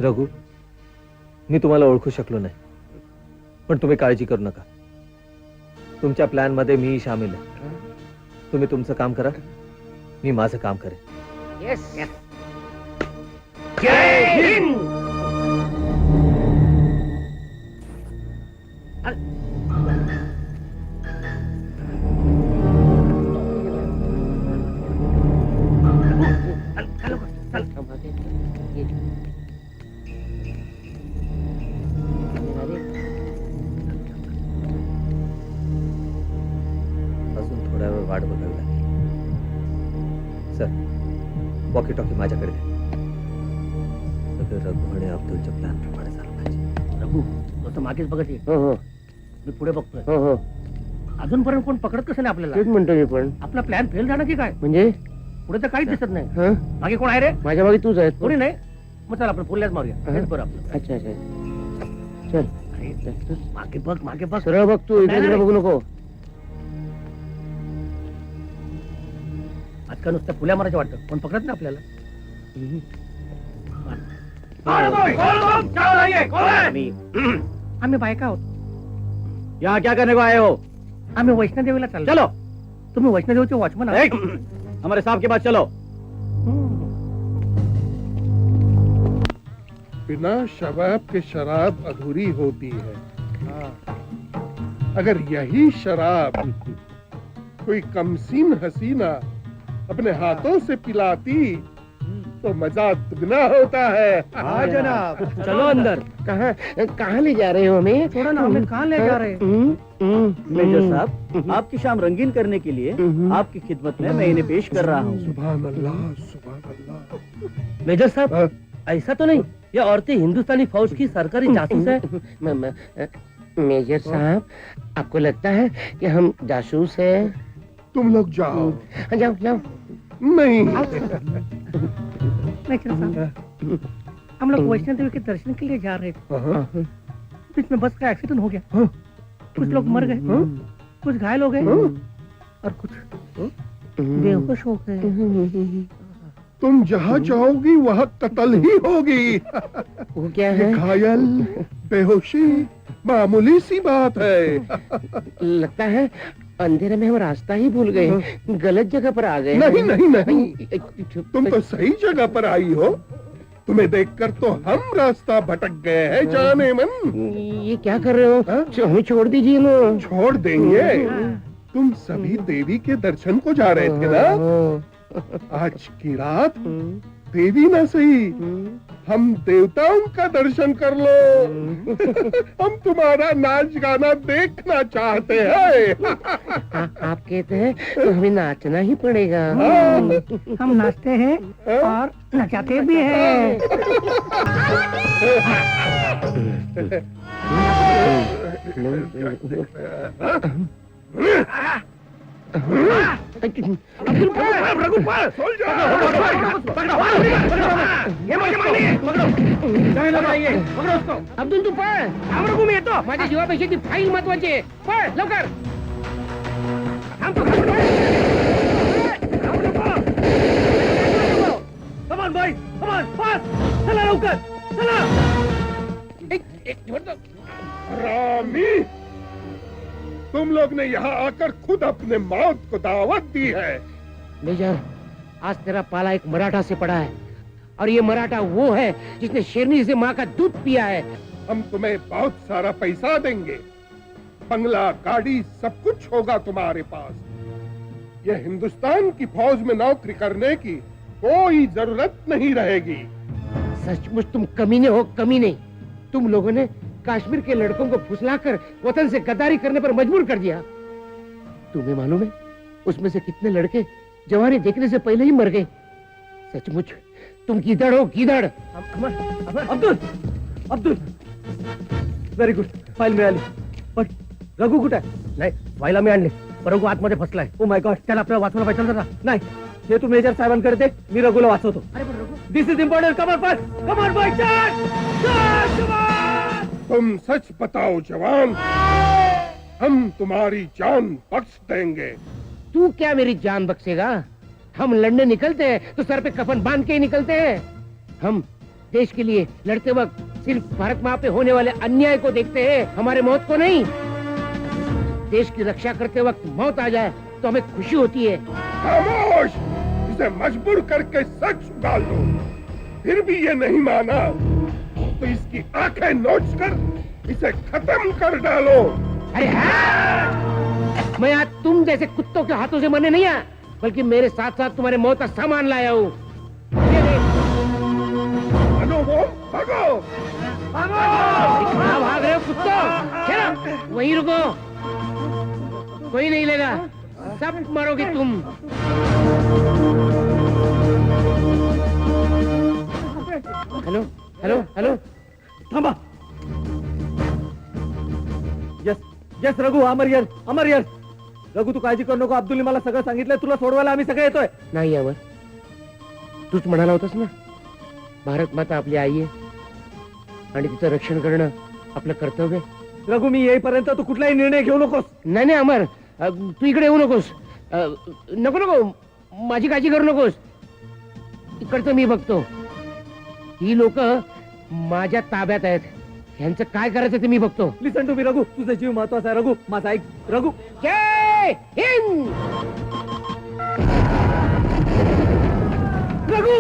रघु, मी तुम्हाला ओळखू शकलो नाही, पण तुम्ही काळजी करू नका. तुमच्या प्लॅन मध्ये मी सामील आहे. तुम्ही तुमचं काम करा, मी माझं काम करेन. येस. जय हिंद. अजून थोड्या वेळ वाट बघावी लागेल. सर, वॉकी टॉकी माझ्याकडे द्या. सगळं रघु आणि अब्दुलच्या प्लॅन प्रमाणे झालं पाहिजे. रघु, तो तर मागेच बघत ये. हो हो मी पुढे बघतोय. हो हो, अजूनपर्यंत कोण पकडत कसं नाही आपल्याला? तेच म्हणतो मी पण. आपला प्लॅन फेल झाला की काय? म्हणजे पुढे तर काहीच दिसत नाही. हं? मागे कोण आहे रे? माझ्या मागे तूच आहेस. कोणी नाही. मग चल आपण फुल्याच मारूया. हेच बरं आपलं. अच्छा अच्छा, चल. अरे, मागे बघ, मागे बघ. सरळ बघ तू, इकडे तिकडे बघू नको. आजकाल नुसतं फुल्या मारायचं वाटतं, पण पकडत नाही आपल्याला. आम्ही बायका आहोत. यहाँ क्या करने को आए हो? आम्ही वैष्णोदेवीला चाललो. चलो. तुम्ही वैष्णोदेवीचे वॉचमन एक, हमारे साहब के पास चलो. बिना शबाब के शराब अधूरी होती है. अगर यही शराब कोई कमसीन हसीना अपने हाथों से पिलाती तो मजा दुगना होता है. हाँ जनाब. चलो अंदर. कहाँ ले जा रहे हो हमें? थोड़ा ना, हमें कहाँ ले जा रहे हैं? मेजर साहब, आपकी शाम रंगीन करने के लिए आपकी खिदमत में मैं इन्हें पेश कर रहा हूँ. सुभान अल्लाह, सुभान अल्लाह. मेजर साहब, ऐसा तो नहीं, ये औरतें हिंदुस्तानी फौज की सरकारी जासूस है? मेजर साहब, आपको लगता है कि हम जासूस हैं? तुम लोग जाओ. जाओ जाओ. नहीं हम लोग वैष्णो देवी के दर्शन के लिए जा रहे थे, बीच में बस का एक्सीडेंट हो गया, कुछ लोग मर गए, कुछ घायल हो गए और कुछ बेहोश हो गए। तुम जहाँ चाहोगी वहाँ कत्ल ही होगी। वो क्या है? घायल, बेहोशी मामूली सी बात है। लगता है अंधेरे में हम रास्ता ही भूल गए, गलत जगह पर आ गए। नहीं नहीं नहीं, तुम तो सही जगह पर आई हो। तुम्हें देखकर तो हम रास्ता भटक गए हैं जाने मन। ये क्या कर रहे हो? हमें छोड़ दीजिए ना। छोड़ देंगे? तुम सभी देवी के दर्शन को जा रहे थे ना? आज की रात देवी ना सही, हम देवताओं का दर्शन कर लो। हम तुम्हारा नाच गाना देखना चाहते हैं। आप कहते हैं तो हमें नाचना ही पड़ेगा। हम नाचते हैं और नचाते भी हैं। अब्दुल तू पळ, मी येतो. माझ्या जीवापेक्षा ती फाईल महत्वाची आहे. पळ लवकर. चला लवकर, चला. रामी, तुम लोग ने यहाँ आकर खुद अपने मौत को दावत दी है। मेजर, आज तेरा पाला एक मराठा से पड़ा है और ये मराठा वो है जिसने शेरनी से माँ का दूध पिया है। हम तुम्हें बहुत सारा पैसा देंगे, बंगला, गाड़ी, सब कुछ होगा तुम्हारे पास। ये हिंदुस्तान की फौज में नौकरी करने की कोई जरूरत नहीं रहेगी। सचमुच तुम कमीने हो, कमीने। तुम लोगों ने कश्मीर के लड़कों को फुसलाकर वतन से गद्दारी करने पर मजबूर कर दिया। तुम्हें मालूम है उसमें से कितने लड़के जवानी देखने से पहले ही मर गए। सचमुच तुम गीदड़ हो, गीदड़। Abdul, Abdul, very good, file मिळाली. पण रघु कुठे आहे? नाही, व्हायला मी आणले, पण रघु आतमध्ये फसलाय. ओ माय गॉड, त्याला आपल्याला वाचवलं पाहिजे जरा. नाही, हे तू मेजर साहेबांकडे दे, मी रघुला वाचवतो. This is important. Come on fast, come on boy, तुम सच बताओ जवान, हम तुम्हारी जान बख्श देंगे। तू क्या मेरी जान बख्शेगा? हम लड़ने निकलते हैं तो सर पे कफन बांध के ही निकलते हैं। हम देश के लिए लड़ते वक्त सिर्फ भारत माँ पे होने वाले अन्याय को देखते हैं, हमारे मौत को नहीं। देश की रक्षा करते वक्त मौत आ जाए तो हमें खुशी होती है। खामोश, इसे मजबूर करके सच उगाल दो। फिर भी ये नहीं माना तो इसकी आंखें नोच कर इसे खत्म कर डालो। अरे हाँ! मैं आज तुम जैसे कुत्तों के हाथों से मरने नहीं आया, बल्कि मेरे साथ साथ तुम्हारे मौत का सामान लाया हूँ। भागो, कहाँ भाग रहे हो कुत्तों? चलो वहीं रुको, कोई नहीं लेगा, सब मरोगे तुम। हेलो हेलो हेलो, थांबा. यस यस रघु, अमर यस. रघु तू काळजी करू नको, अब्दुलने मला सगळं सांगितलंय, तुला सोडवायला आम्ही सगळे येतोय. नाही अमर, तूच म्हणाला होतास ना भारत माता आपली आई आहे आणि तिचं रक्षण करणं आपलं कर्तव्य आहे. रघु, मी येईपर्यंत तू कुठलाही निर्णय घेऊ नकोस. नाही नाही अमर, तू इकडे येऊ नकोस. नको नको, माझी काळजी करू नकोस. इकडचं मी बघतो. ही लोक माझ्या ताब्यात आहेत, ह्यांचं काय करायचं ते मी बघतो. लिसन टू मी रघु, तुझा जीव महत्वाचा आहे रघु, माझा ऐक रघु. जय हिंद. रघु,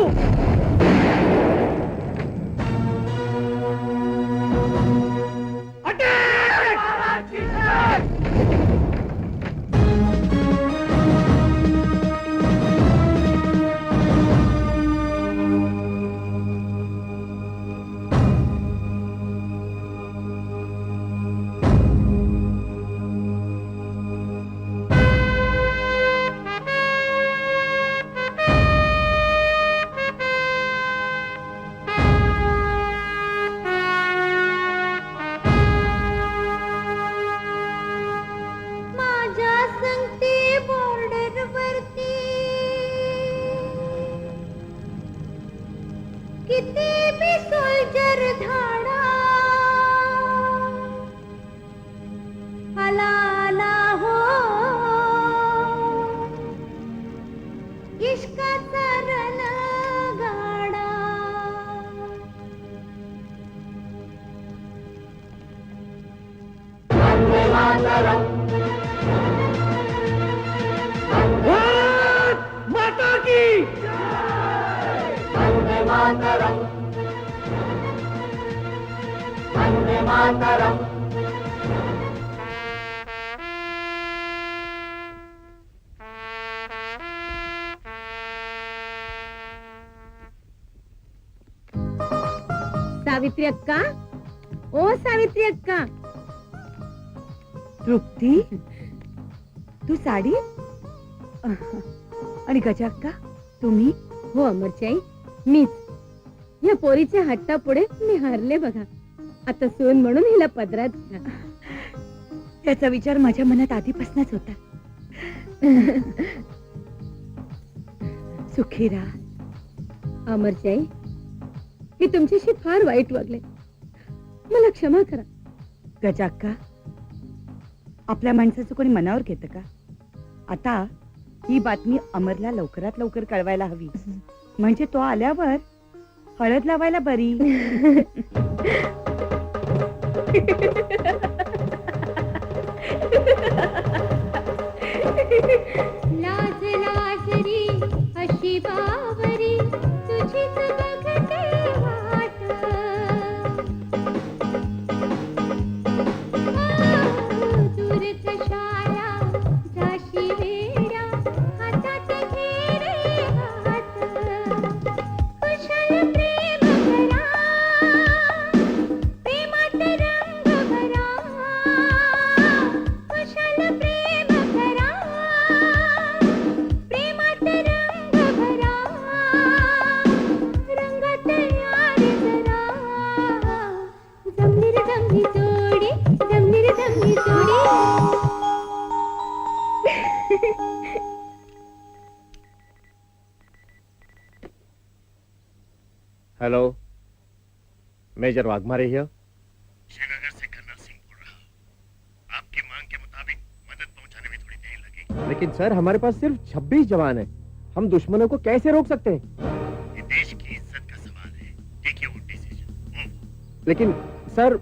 माता की सावित्री अक्का, ओ सावित्री अक्का, तृप्ती तू साडी आणि गजाक्का तुम्ही हो अमरचाई, मीच या पोरीच्या हट्टापुढे मी हारले बघा. आता सून म्हणून हिला पदरात घ्या. त्याचा विचार माझ्या मनात आधीपासूनच होता. सुखी राहा. अमरचाई, मी तुमच्याशी फार वाईट वागले, मला क्षमा करा. गजाक्का, आपल्या माणसाचं कोणी मनावर घेतं का? आता ही बातमी अमरला लवकरात लवकर कळवायला हवी, म्हणजे तो आल्यावर हळद लावायला बरी. लाज लाजरी अशी बावरी तुझीच बघते वाट. दूर कशाला जाशी वेड्या हातात घे रे हात. कुशल प्रेम करा, प्रेमात रंग भरा. कुशल प्रेम करा, प्रेमात रंग भरा. रंगात यार जरा, जमली रे जमली जोडी, जमली रे जमली जोडी. Hello, major Waghmare here. Srinagar से कर्नल सिंह बोल रहा हूँ. आपकी मांग के मुताबिक मदद पहुंचाने में थोड़ी देर लगेगी. लेकिन सर, हमारे पास सिर्फ 26 जवान है. हम दुश्मनों को कैसे रोक सकते हैं? ये देश की इज्जत का सवाल है. Take your decision. लेकिन सर,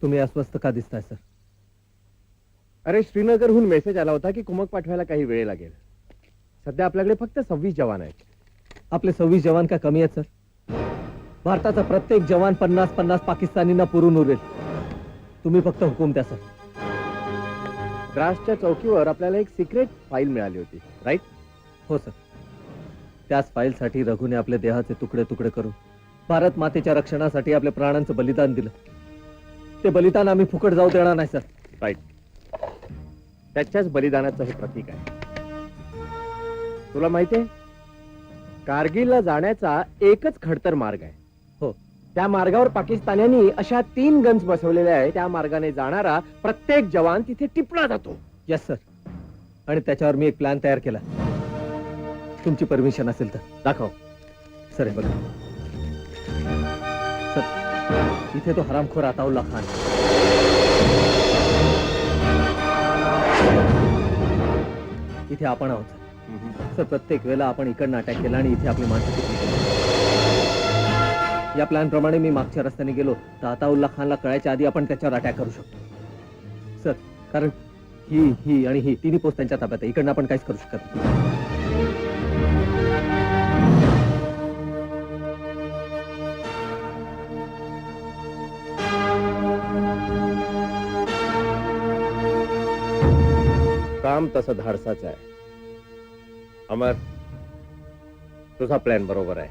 तुम्ही अस्वस्थ का दिसताय सर? अरे, श्रीनगरहून मेसेज आला होता की कुमक पाठवायला काही वेळ लागेल. सध्या आपल्याकडे फक्त 26 जवान आहेत. आपले 26 जवान का कमी आहेत सर? भारताचा प्रत्येक जवान 50-50 पाकिस्तानींना पुरून उरेल. तुम्ही फक्त हुकूम द्या सर. द्रासच्या चौकीवर आपल्याला एक सिक्रेट फाईल मिळाली होती, राईट? हो सर. त्याच फाईलसाठी रघुने आपले देहाचे तुकडे तुकडे करून भारत मातेच्या रक्षणासाठी आपल्या प्राणांचं बलिदान दिलं. ते बलिदान आम्ही फुकट जाऊ देणार नाही सर. राईट. त्याच्याच बलिदानाचं हे प्रतीक आहे. तुला माहितीये, कारगिलला जाण्याचा एकच खडतर मार्ग आहे. हो. त्या मार्गावर पाकिस्तान्यांनी अशा 3 गन्स बसवलेल्या आहे. त्या मार्गाने जाणारा प्रत्येक जवान तिथे टिपला जातो. Yes sir. आणि त्याच्यावर मी एक प्लॅन तयार केला. तुमची परमिशन असेल तर दाखव. सर हे बघा सर, इथे तो हरामखोर अताउल्ला खान. इथे आपण आहोत सर. प्रत्येक वेळेला आपण इकडनं अटॅक केला आणि इथे आपली माणसं टिकली. या प्लॅन प्रमाणे मी मागच्या रस्त्याने गेलो तर अताउल्ला खानला कळायच्या आधी आपण त्याच्यावर अटॅक करू शकतो सर. कारण ही आणि ही तिन्ही पोस्ट त्यांच्या ताब्यात आहे. इकडनं आपण काहीच करू शकत नाही. काम तसं धाडसाचं आहे. अमर, तुझा प्लॅन बरोबर आहे.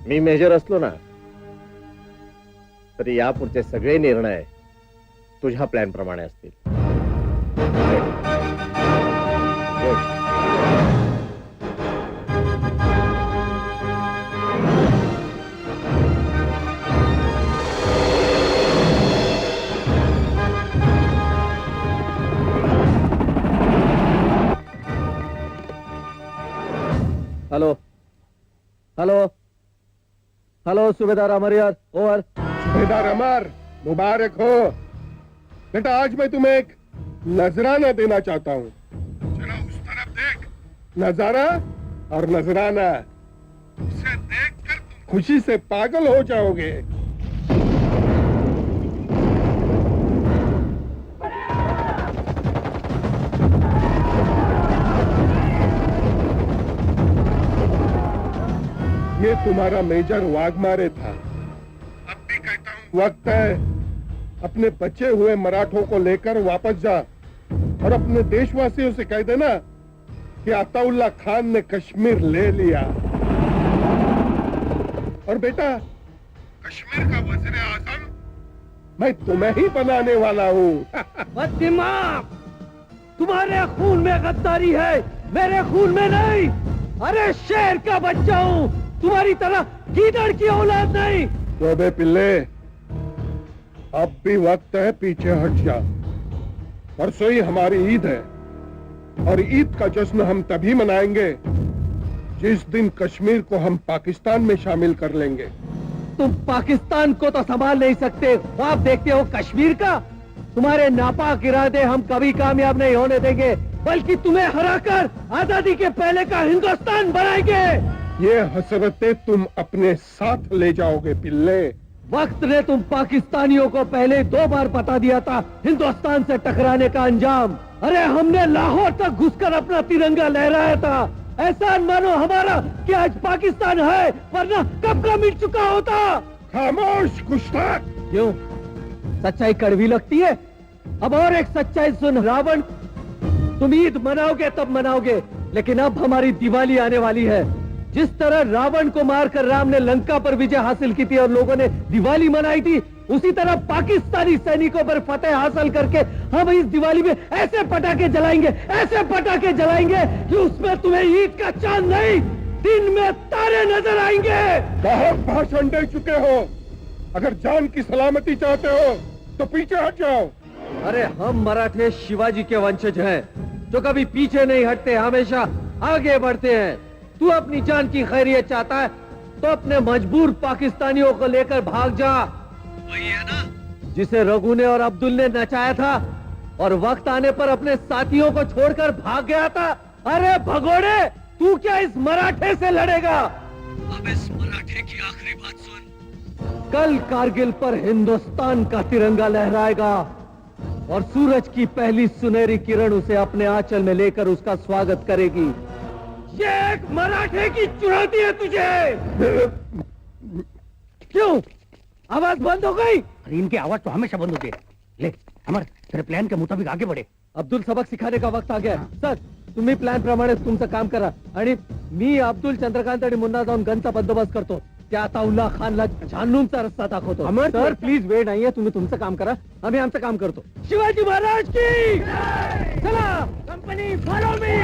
मी मेजर असलो ना तरी यापुढचे सगळे निर्णय तुझ्या प्लॅन प्रमाणे असतील. Good. हेलो हेलो हेलो, सुबेदार अमर यार, ओवर. सुबेदार अमर, मुबारक हो बेटा. आज मैं तुम्हें एक नजराना देना चाहता हूँ. चलो उस्ताद नजारा और नजराना, उसे देखकर तुम खुशी से पागल हो जाओगे। ये तुम्हारा मेजर वाघमारे था। अब भी कहता हूँ, वक्त है अपने बचे हुए मराठों को लेकर वापस जा और अपने देशवासियों से कह देना कि अताउल्ला खान ने कश्मीर ले लिया। और बेटा, कश्मीर का वज़ीर आज़म मैं तुम्हें ही बनाने वाला हूँ। दिमाग, तुम्हारे खून में गद्दारी है, मेरे खून में नहीं। अरे शेर का बच्चा हूँ, तुम्हारी तरह गीदड़ की औलाद नहीं। तो बे पिल्ले, अब भी वक्त है पीछे हट जा। परसों ही हमारी ईद है और ईद का जश्न हम तभी मनाएंगे जिस दिन कश्मीर को हम पाकिस्तान में शामिल कर लेंगे। तुम पाकिस्तान को तो संभाल नहीं सकते, आप देखते हो कश्मीर का। तुम्हारे नापाक इरादे हम कभी कामयाब नहीं होने देंगे, बल्कि तुम्हें हराकर आजादी के पहले का हिंदुस्तान बनाएंगे। ये हसरतें तुम अपने साथ ले जाओगे पिल्ले। वक्त ने तुम पाकिस्तानियों को पहले 2 बार बता दिया था हिंदुस्तान से टकराने का अंजाम। अरे हमने लाहौर तक घुसकर अपना तिरंगा लहराया था। एहसान मानो हमारा कि आज पाकिस्तान है, वरना कब का मिट चुका होता। खामोश गुस्ताख। क्यों, सच्चाई कड़वी लगती है? अब और एक सच्चाई सुन रावण, तुम ईद मनाओगे तब मनाओगे, लेकिन अब हमारी दिवाली आने वाली है। जिस तरह रावण को मारकर राम ने लंका पर विजय हासिल की थी और लोगों ने दिवाली मनाई थी, उसी तरह पाकिस्तानी सैनिकों पर फतेह हासिल करके हम इस दिवाली में ऐसे पटाखे जलाएंगे, ऐसे पटाखे जलाएंगे कि उसमें तुम्हें ईद का चांद नहीं, दिन में तारे नजर आएंगे। बहुत भाषण दे चुके हो। अगर जान की सलामती चाहते हो तो पीछे हट जाओ। अरे हम मराठे शिवाजी के वंशज हैं, जो कभी पीछे नहीं हटते, हमेशा आगे बढ़ते हैं। तू अपनी जान की खैरियत चाहता है तो अपने मजबूर पाकिस्तानियों को लेकर भाग जा। वही है ना जिसे रघु ने और अब्दुल ने नचाया था और वक्त आने पर अपने साथियों को छोड़कर भाग गया था। अरे भगोड़े, तू क्या इस मराठे से लड़ेगा? अब इस मराठे की आखिरी बात सुन। कल कारगिल पर हिंदुस्तान का तिरंगा लहराएगा और सूरज की पहली सुनहरी किरण उसे अपने आंचल में लेकर उसका स्वागत करेगी। ये एक मराठे की चुनौती है तुझे। क्यों, आवाज बंद हो गई? अरे इनकी आवाज तो हमेशा बंद होती है। ले अमर, तेरे प्लान के मुताबिक आगे बढ़े। अब्दुल, सबक सिखाने का वक्त आ गया आहे. सर, तुम्ही प्लॅन प्रमाणे तुमचं काम करा आणि मी अब्दुल, चंद्रकांत आणि मुन्ना जाऊन गनचा बंदोबस्त करतो. त्या अताउल्ला खानला झानूनचा रस्ता दाखवतो. अमर, सर प्लीज वेळ नाहीये, तुम्ही तुमचं काम करा, आम्ही आमचं काम करतो. शिवाजी महाराज की चला, कंपनी फॉलो मी.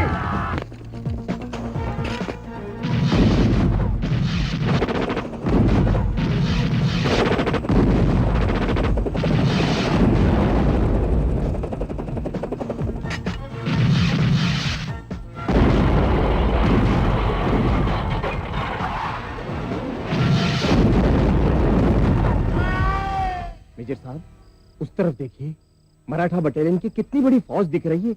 मेजर साहब, उस तरफ देखिए, मराठा बटालियन की कितनी बड़ी फौज दिख रही है.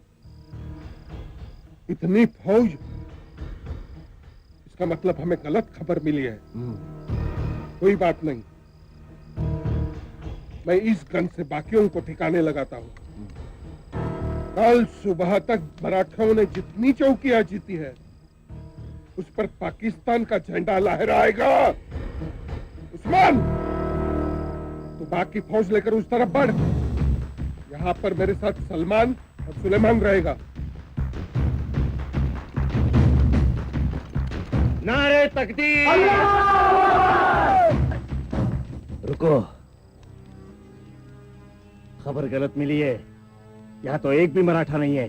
इतनी फौज? इसका मतलब हमें गलत खबर मिली है. कोई बात नहीं, मैं इस गन से बाकियों को ठिकाने लगाता हूँ. कल सुबह तक मराठों ने जितनी चौकियां जीती है उस पर पाकिस्तान का झंडा लहराएगा. उस्मान, तो बाकी फौज लेकर उस तरफ बढ़. यहाँ पर मेरे साथ सलमान और सुलेमान रहेगा. नारे तकदीर. रुको, खबर गलत मिली है. यहाँ तो एक भी मराठा नहीं है.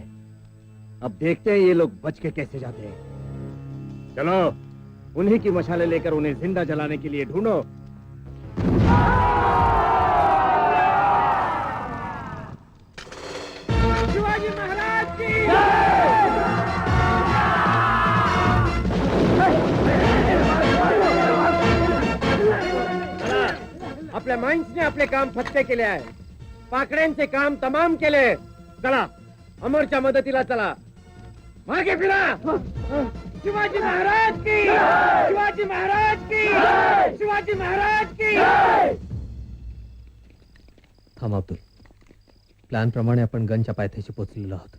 अब देखते हैं ये लोग बच के कैसे जाते हैं. चलो, उन्हीं की मशालें लेकर उन्हें जिंदा जलाने के लिए ढूंढो. शिवाजी महाराज की आपल्या माइंड्सने आपले काम फत्ते केले आहे. पाकड्यांचे काम तमाम केले. चला, अमरच्या मदतीला चला. मागे फिरा. शिवाजी महाराज की, शिवाजी महाराज की, शिवाजी महाराज की. थांब अब्दुल. प्लॅन प्रमाणे आपण गनच्या पायथ्याशी पोहोचलेलो आहोत.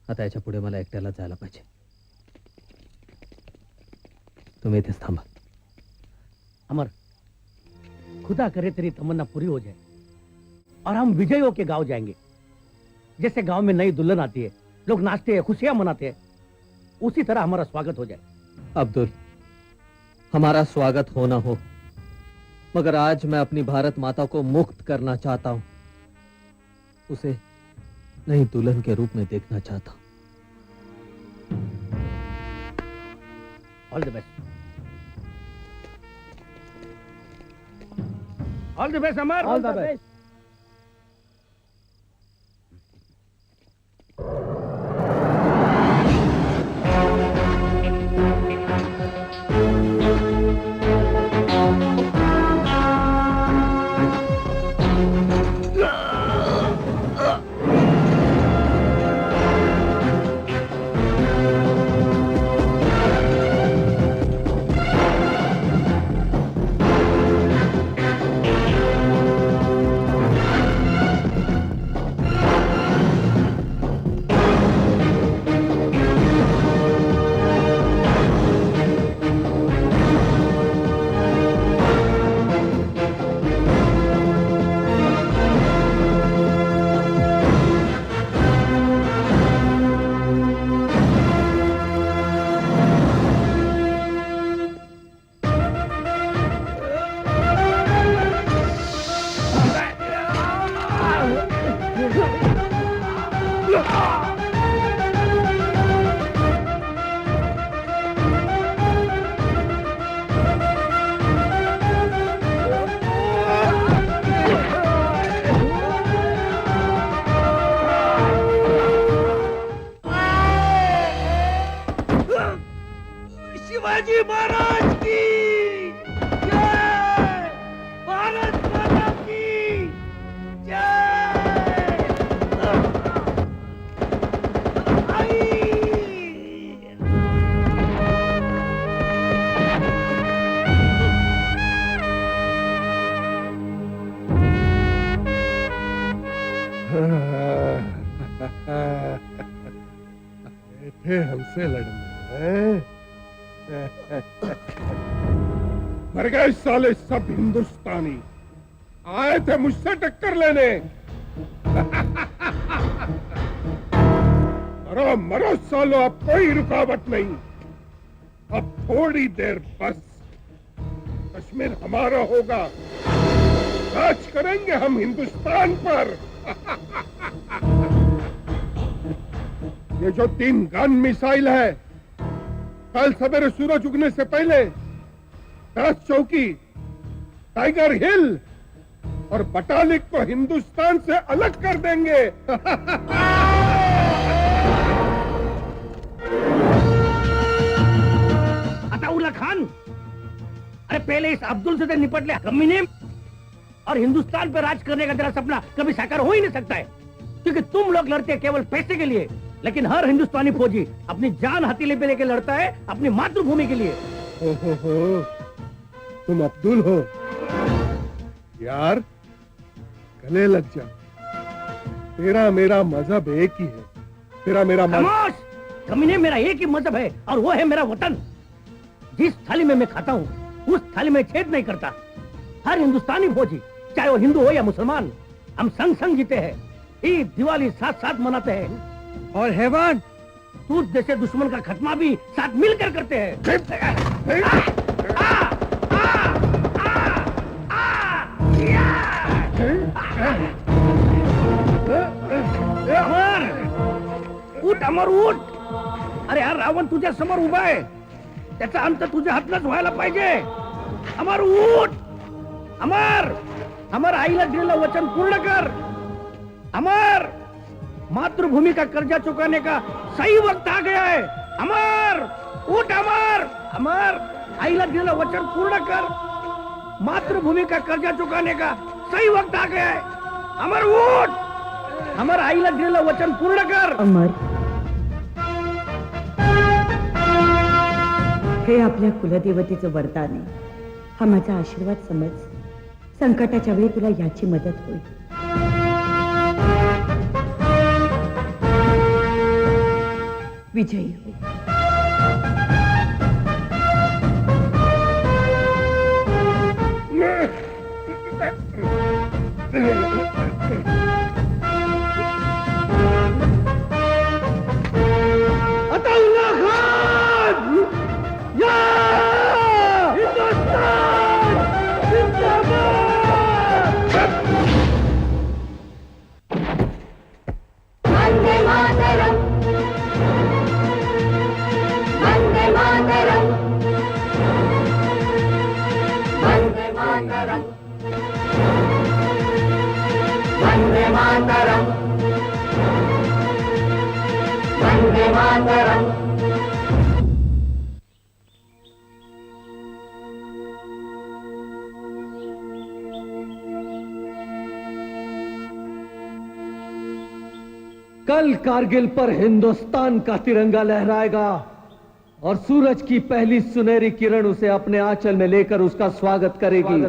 आता याच्या पुढे मला एकट्याला जायला पाहिजे. तुम्ही इथेच थांबा. अमर, खुदा करे तेरी तमन्ना पूरी हो जाए और हम विजय होके गांव जाएंगे. जैसे गांव में नई दुल्हन आती है, लोग नाचते हैं, खुशियां मनाते हैं, उसी तरह हमारा स्वागत हो जाए. अब्दुल, हमारा स्वागत हो ना हो, मगर आज मैं अपनी भारत माता को मुक्त करना चाहता हूं. उसे नई दुल्हन के रूप में देखना चाहता हूं. All the best. All the best Amar. All the best. Shivaji Maharaj की जय. भारत माता की जय. थे हमसे लड़ने. मर गए साले सब हिंदुस्तानी. आए थे मुझसे टक्कर लेने. मरो मरो सालो, अब कोई रुकावट नहीं. अब थोड़ी देर बस. कश्मीर हमारा होगा. राज करेंगे हम हिंदुस्तान पर. ये जो 3 गन मिसाइल है, कल सवेरे सूरज उगने से पहले 10 चौकी, टाइगर हिल और बटालिक को हिंदुस्तान से अलग कर देंगे. अताउल्ला खान, अरे पहले इस अब्दुल से निपट ले कमीने. और हिंदुस्तान पे राज करने का तेरा सपना कभी साकार हो ही नहीं सकता है, क्योंकि तुम लोग लड़ते केवल पैसे के लिए, लेकिन हर हिंदुस्तानी फौजी अपनी जान हथेली पे लेके लड़ता है अपनी मातृभूमि के लिए. हो, तुम अब्दुल हो यार, गले लग जा. तेरा मेरा मजहब एक ही है. तेरा मेरा खामोश! कमीने, मेरा एक ही मजहब है और वो है मेरा वतन. जिस थाली में मैं खाता हूँ उस थाली में छेद नहीं करता. हर हिंदुस्तानी फौजी, चाहे वो हिंदू हो या मुसलमान, हम संग संग जीते हैं. ईद दिवाली साथ साथ मनाते हैं. और हैवान, तू जैसे दुश्मन का खत्मा भी साथ मिलकर करते हैं. उठ अमर, उठ. अरे यार, रावण तुझ्या समोर उभा आहे. त्याचा अंत तुझ्या हातनच व्हायला पाहिजे. अमर, उठ. अमर, अमर, आईला दिलेलं वचन पूर्ण कर. अमर, मातृभूमि का कर्जा चुकाने का सही वक्त आ गया है. अमर, उठ. अमर, अमर, आईला दिलेलं वचन पूर्ण कर. मातृभूमि का कर्जा चुकाने का सही वक्त आ गया है. अमर, उठ. अमर, आईला दिलेलं वचन पूर्ण कर. अमर, हे आपल्या कुलदेवतेचं वरदान आहे. हा माझा आशीर्वाद समज. संकटाच्या वेळी तुला याची मदत होईल. विजयी हो. कल कारगिल पर हिंदुस्तान का तिरंगा लहराएगा और सूरज की पहली सुनहरी किरण उसे अपने आंचल में लेकर उसका स्वागत करेगी.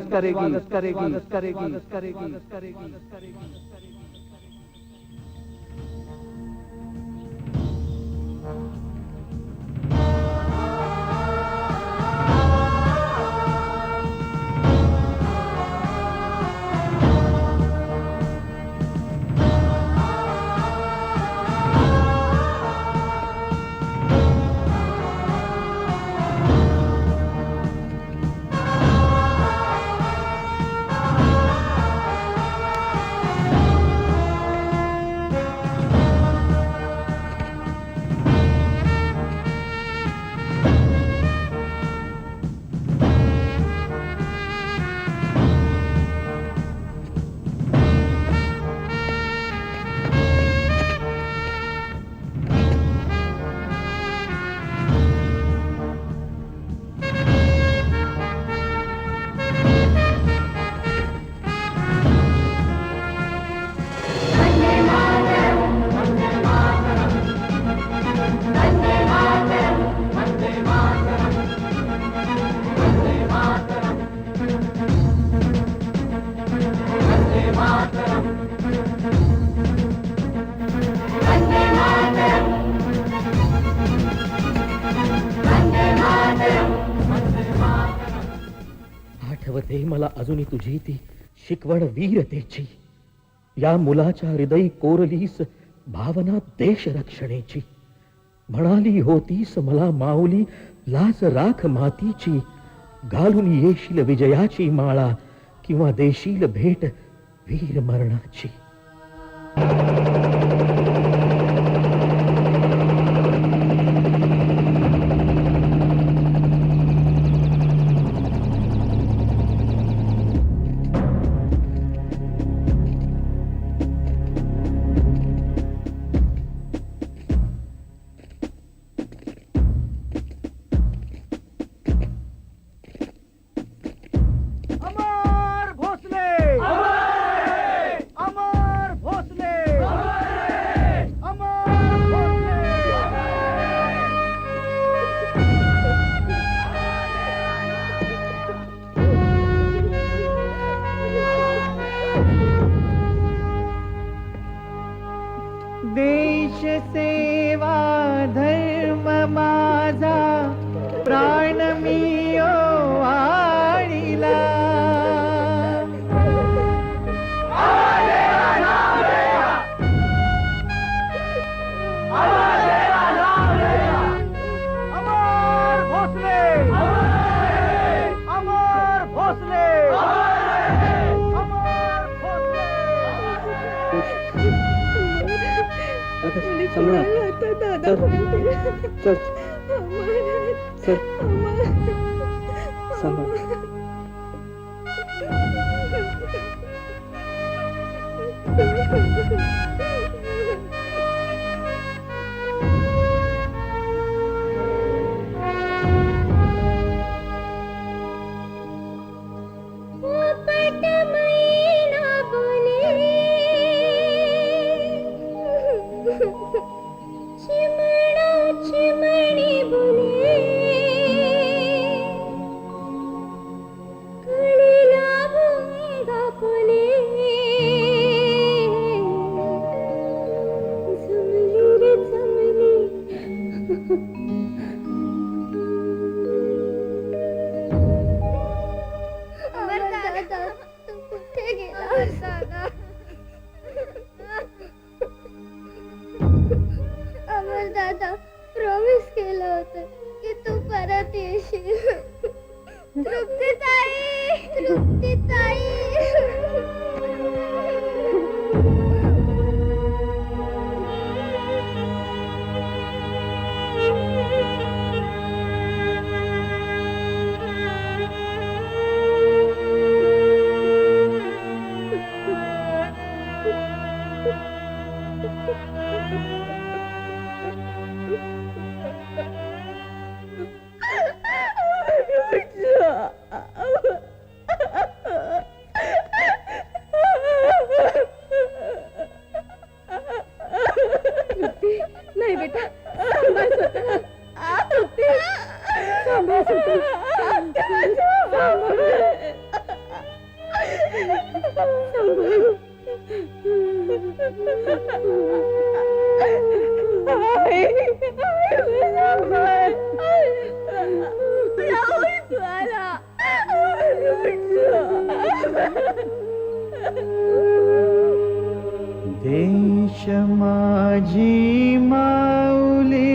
आठवते मला अजूनही तुझी ती शिकवण वीरतेची. या मुलाच्या हृदयी कोरलीस भावना देश रक्षणेची. म्हणाली होतीस मला माऊली लाज राख मातीची. घालून येशील विजयाची माळा किंवा देशील भेट वीर मरणाची. देश सेवा धर्म माझा प्राण मी वाणीला. अमर भोसले, अमर भोसले, अमर भोसले. चिमणी बोले दादा प्रॉमिस केलं होतं की तू परत येशील. तृप्तीताई, तृप्तीताई. नाही बेटा, सांभाळ स्वतःला. तृप्ती, सांभाळ स्वतःला. देश माझी माऊली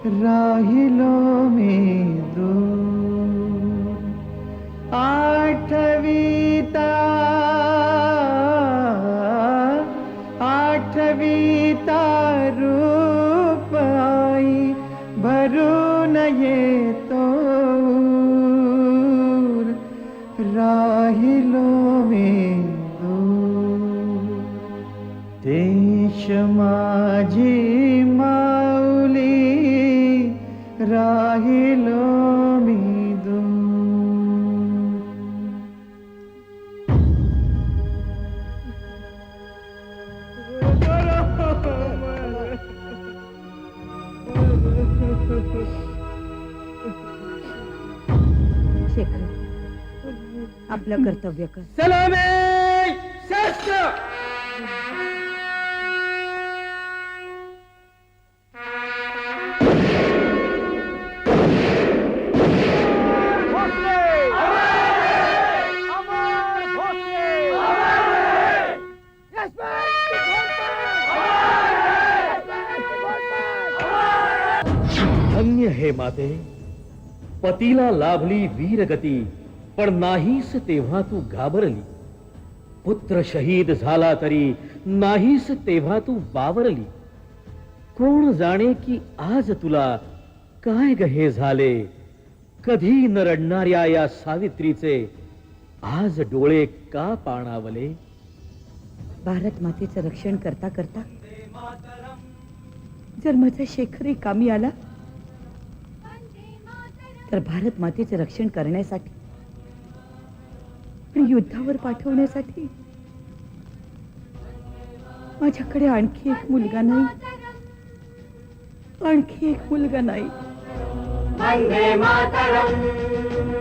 राहिलो मी दूर. आठवीता रूप आई भरून येतो. राहिलो मी दूर. देश माझी माऊली राहिलो मी दूर. शेखर, आपलं कर्तव्य कर. सलामे शास्त्र. धन्य हे माते, पतीला लाभली वीरगती, पण नाहीस तेव्हा तू घाबरली. पुत्र शहीद झाला तरी नाहीस तेव्हा तू बावरली. कोण जाणे की आज तुला काय ग हे झाले. कधी न रडणाऱ्या या सावित्रीचे आज डोळे का पाणावले. भारत मातेचं रक्षण करता करता जर माझा शेखरही कामी आला तर भारत मातेचं रक्षण करण्यासाठी आणि युद्धावर पाठवण्यासाठी माझ्याकडे आणखी एक मुलगा नाही. आणखी एक मुलगा नाही. वंदे मातरम.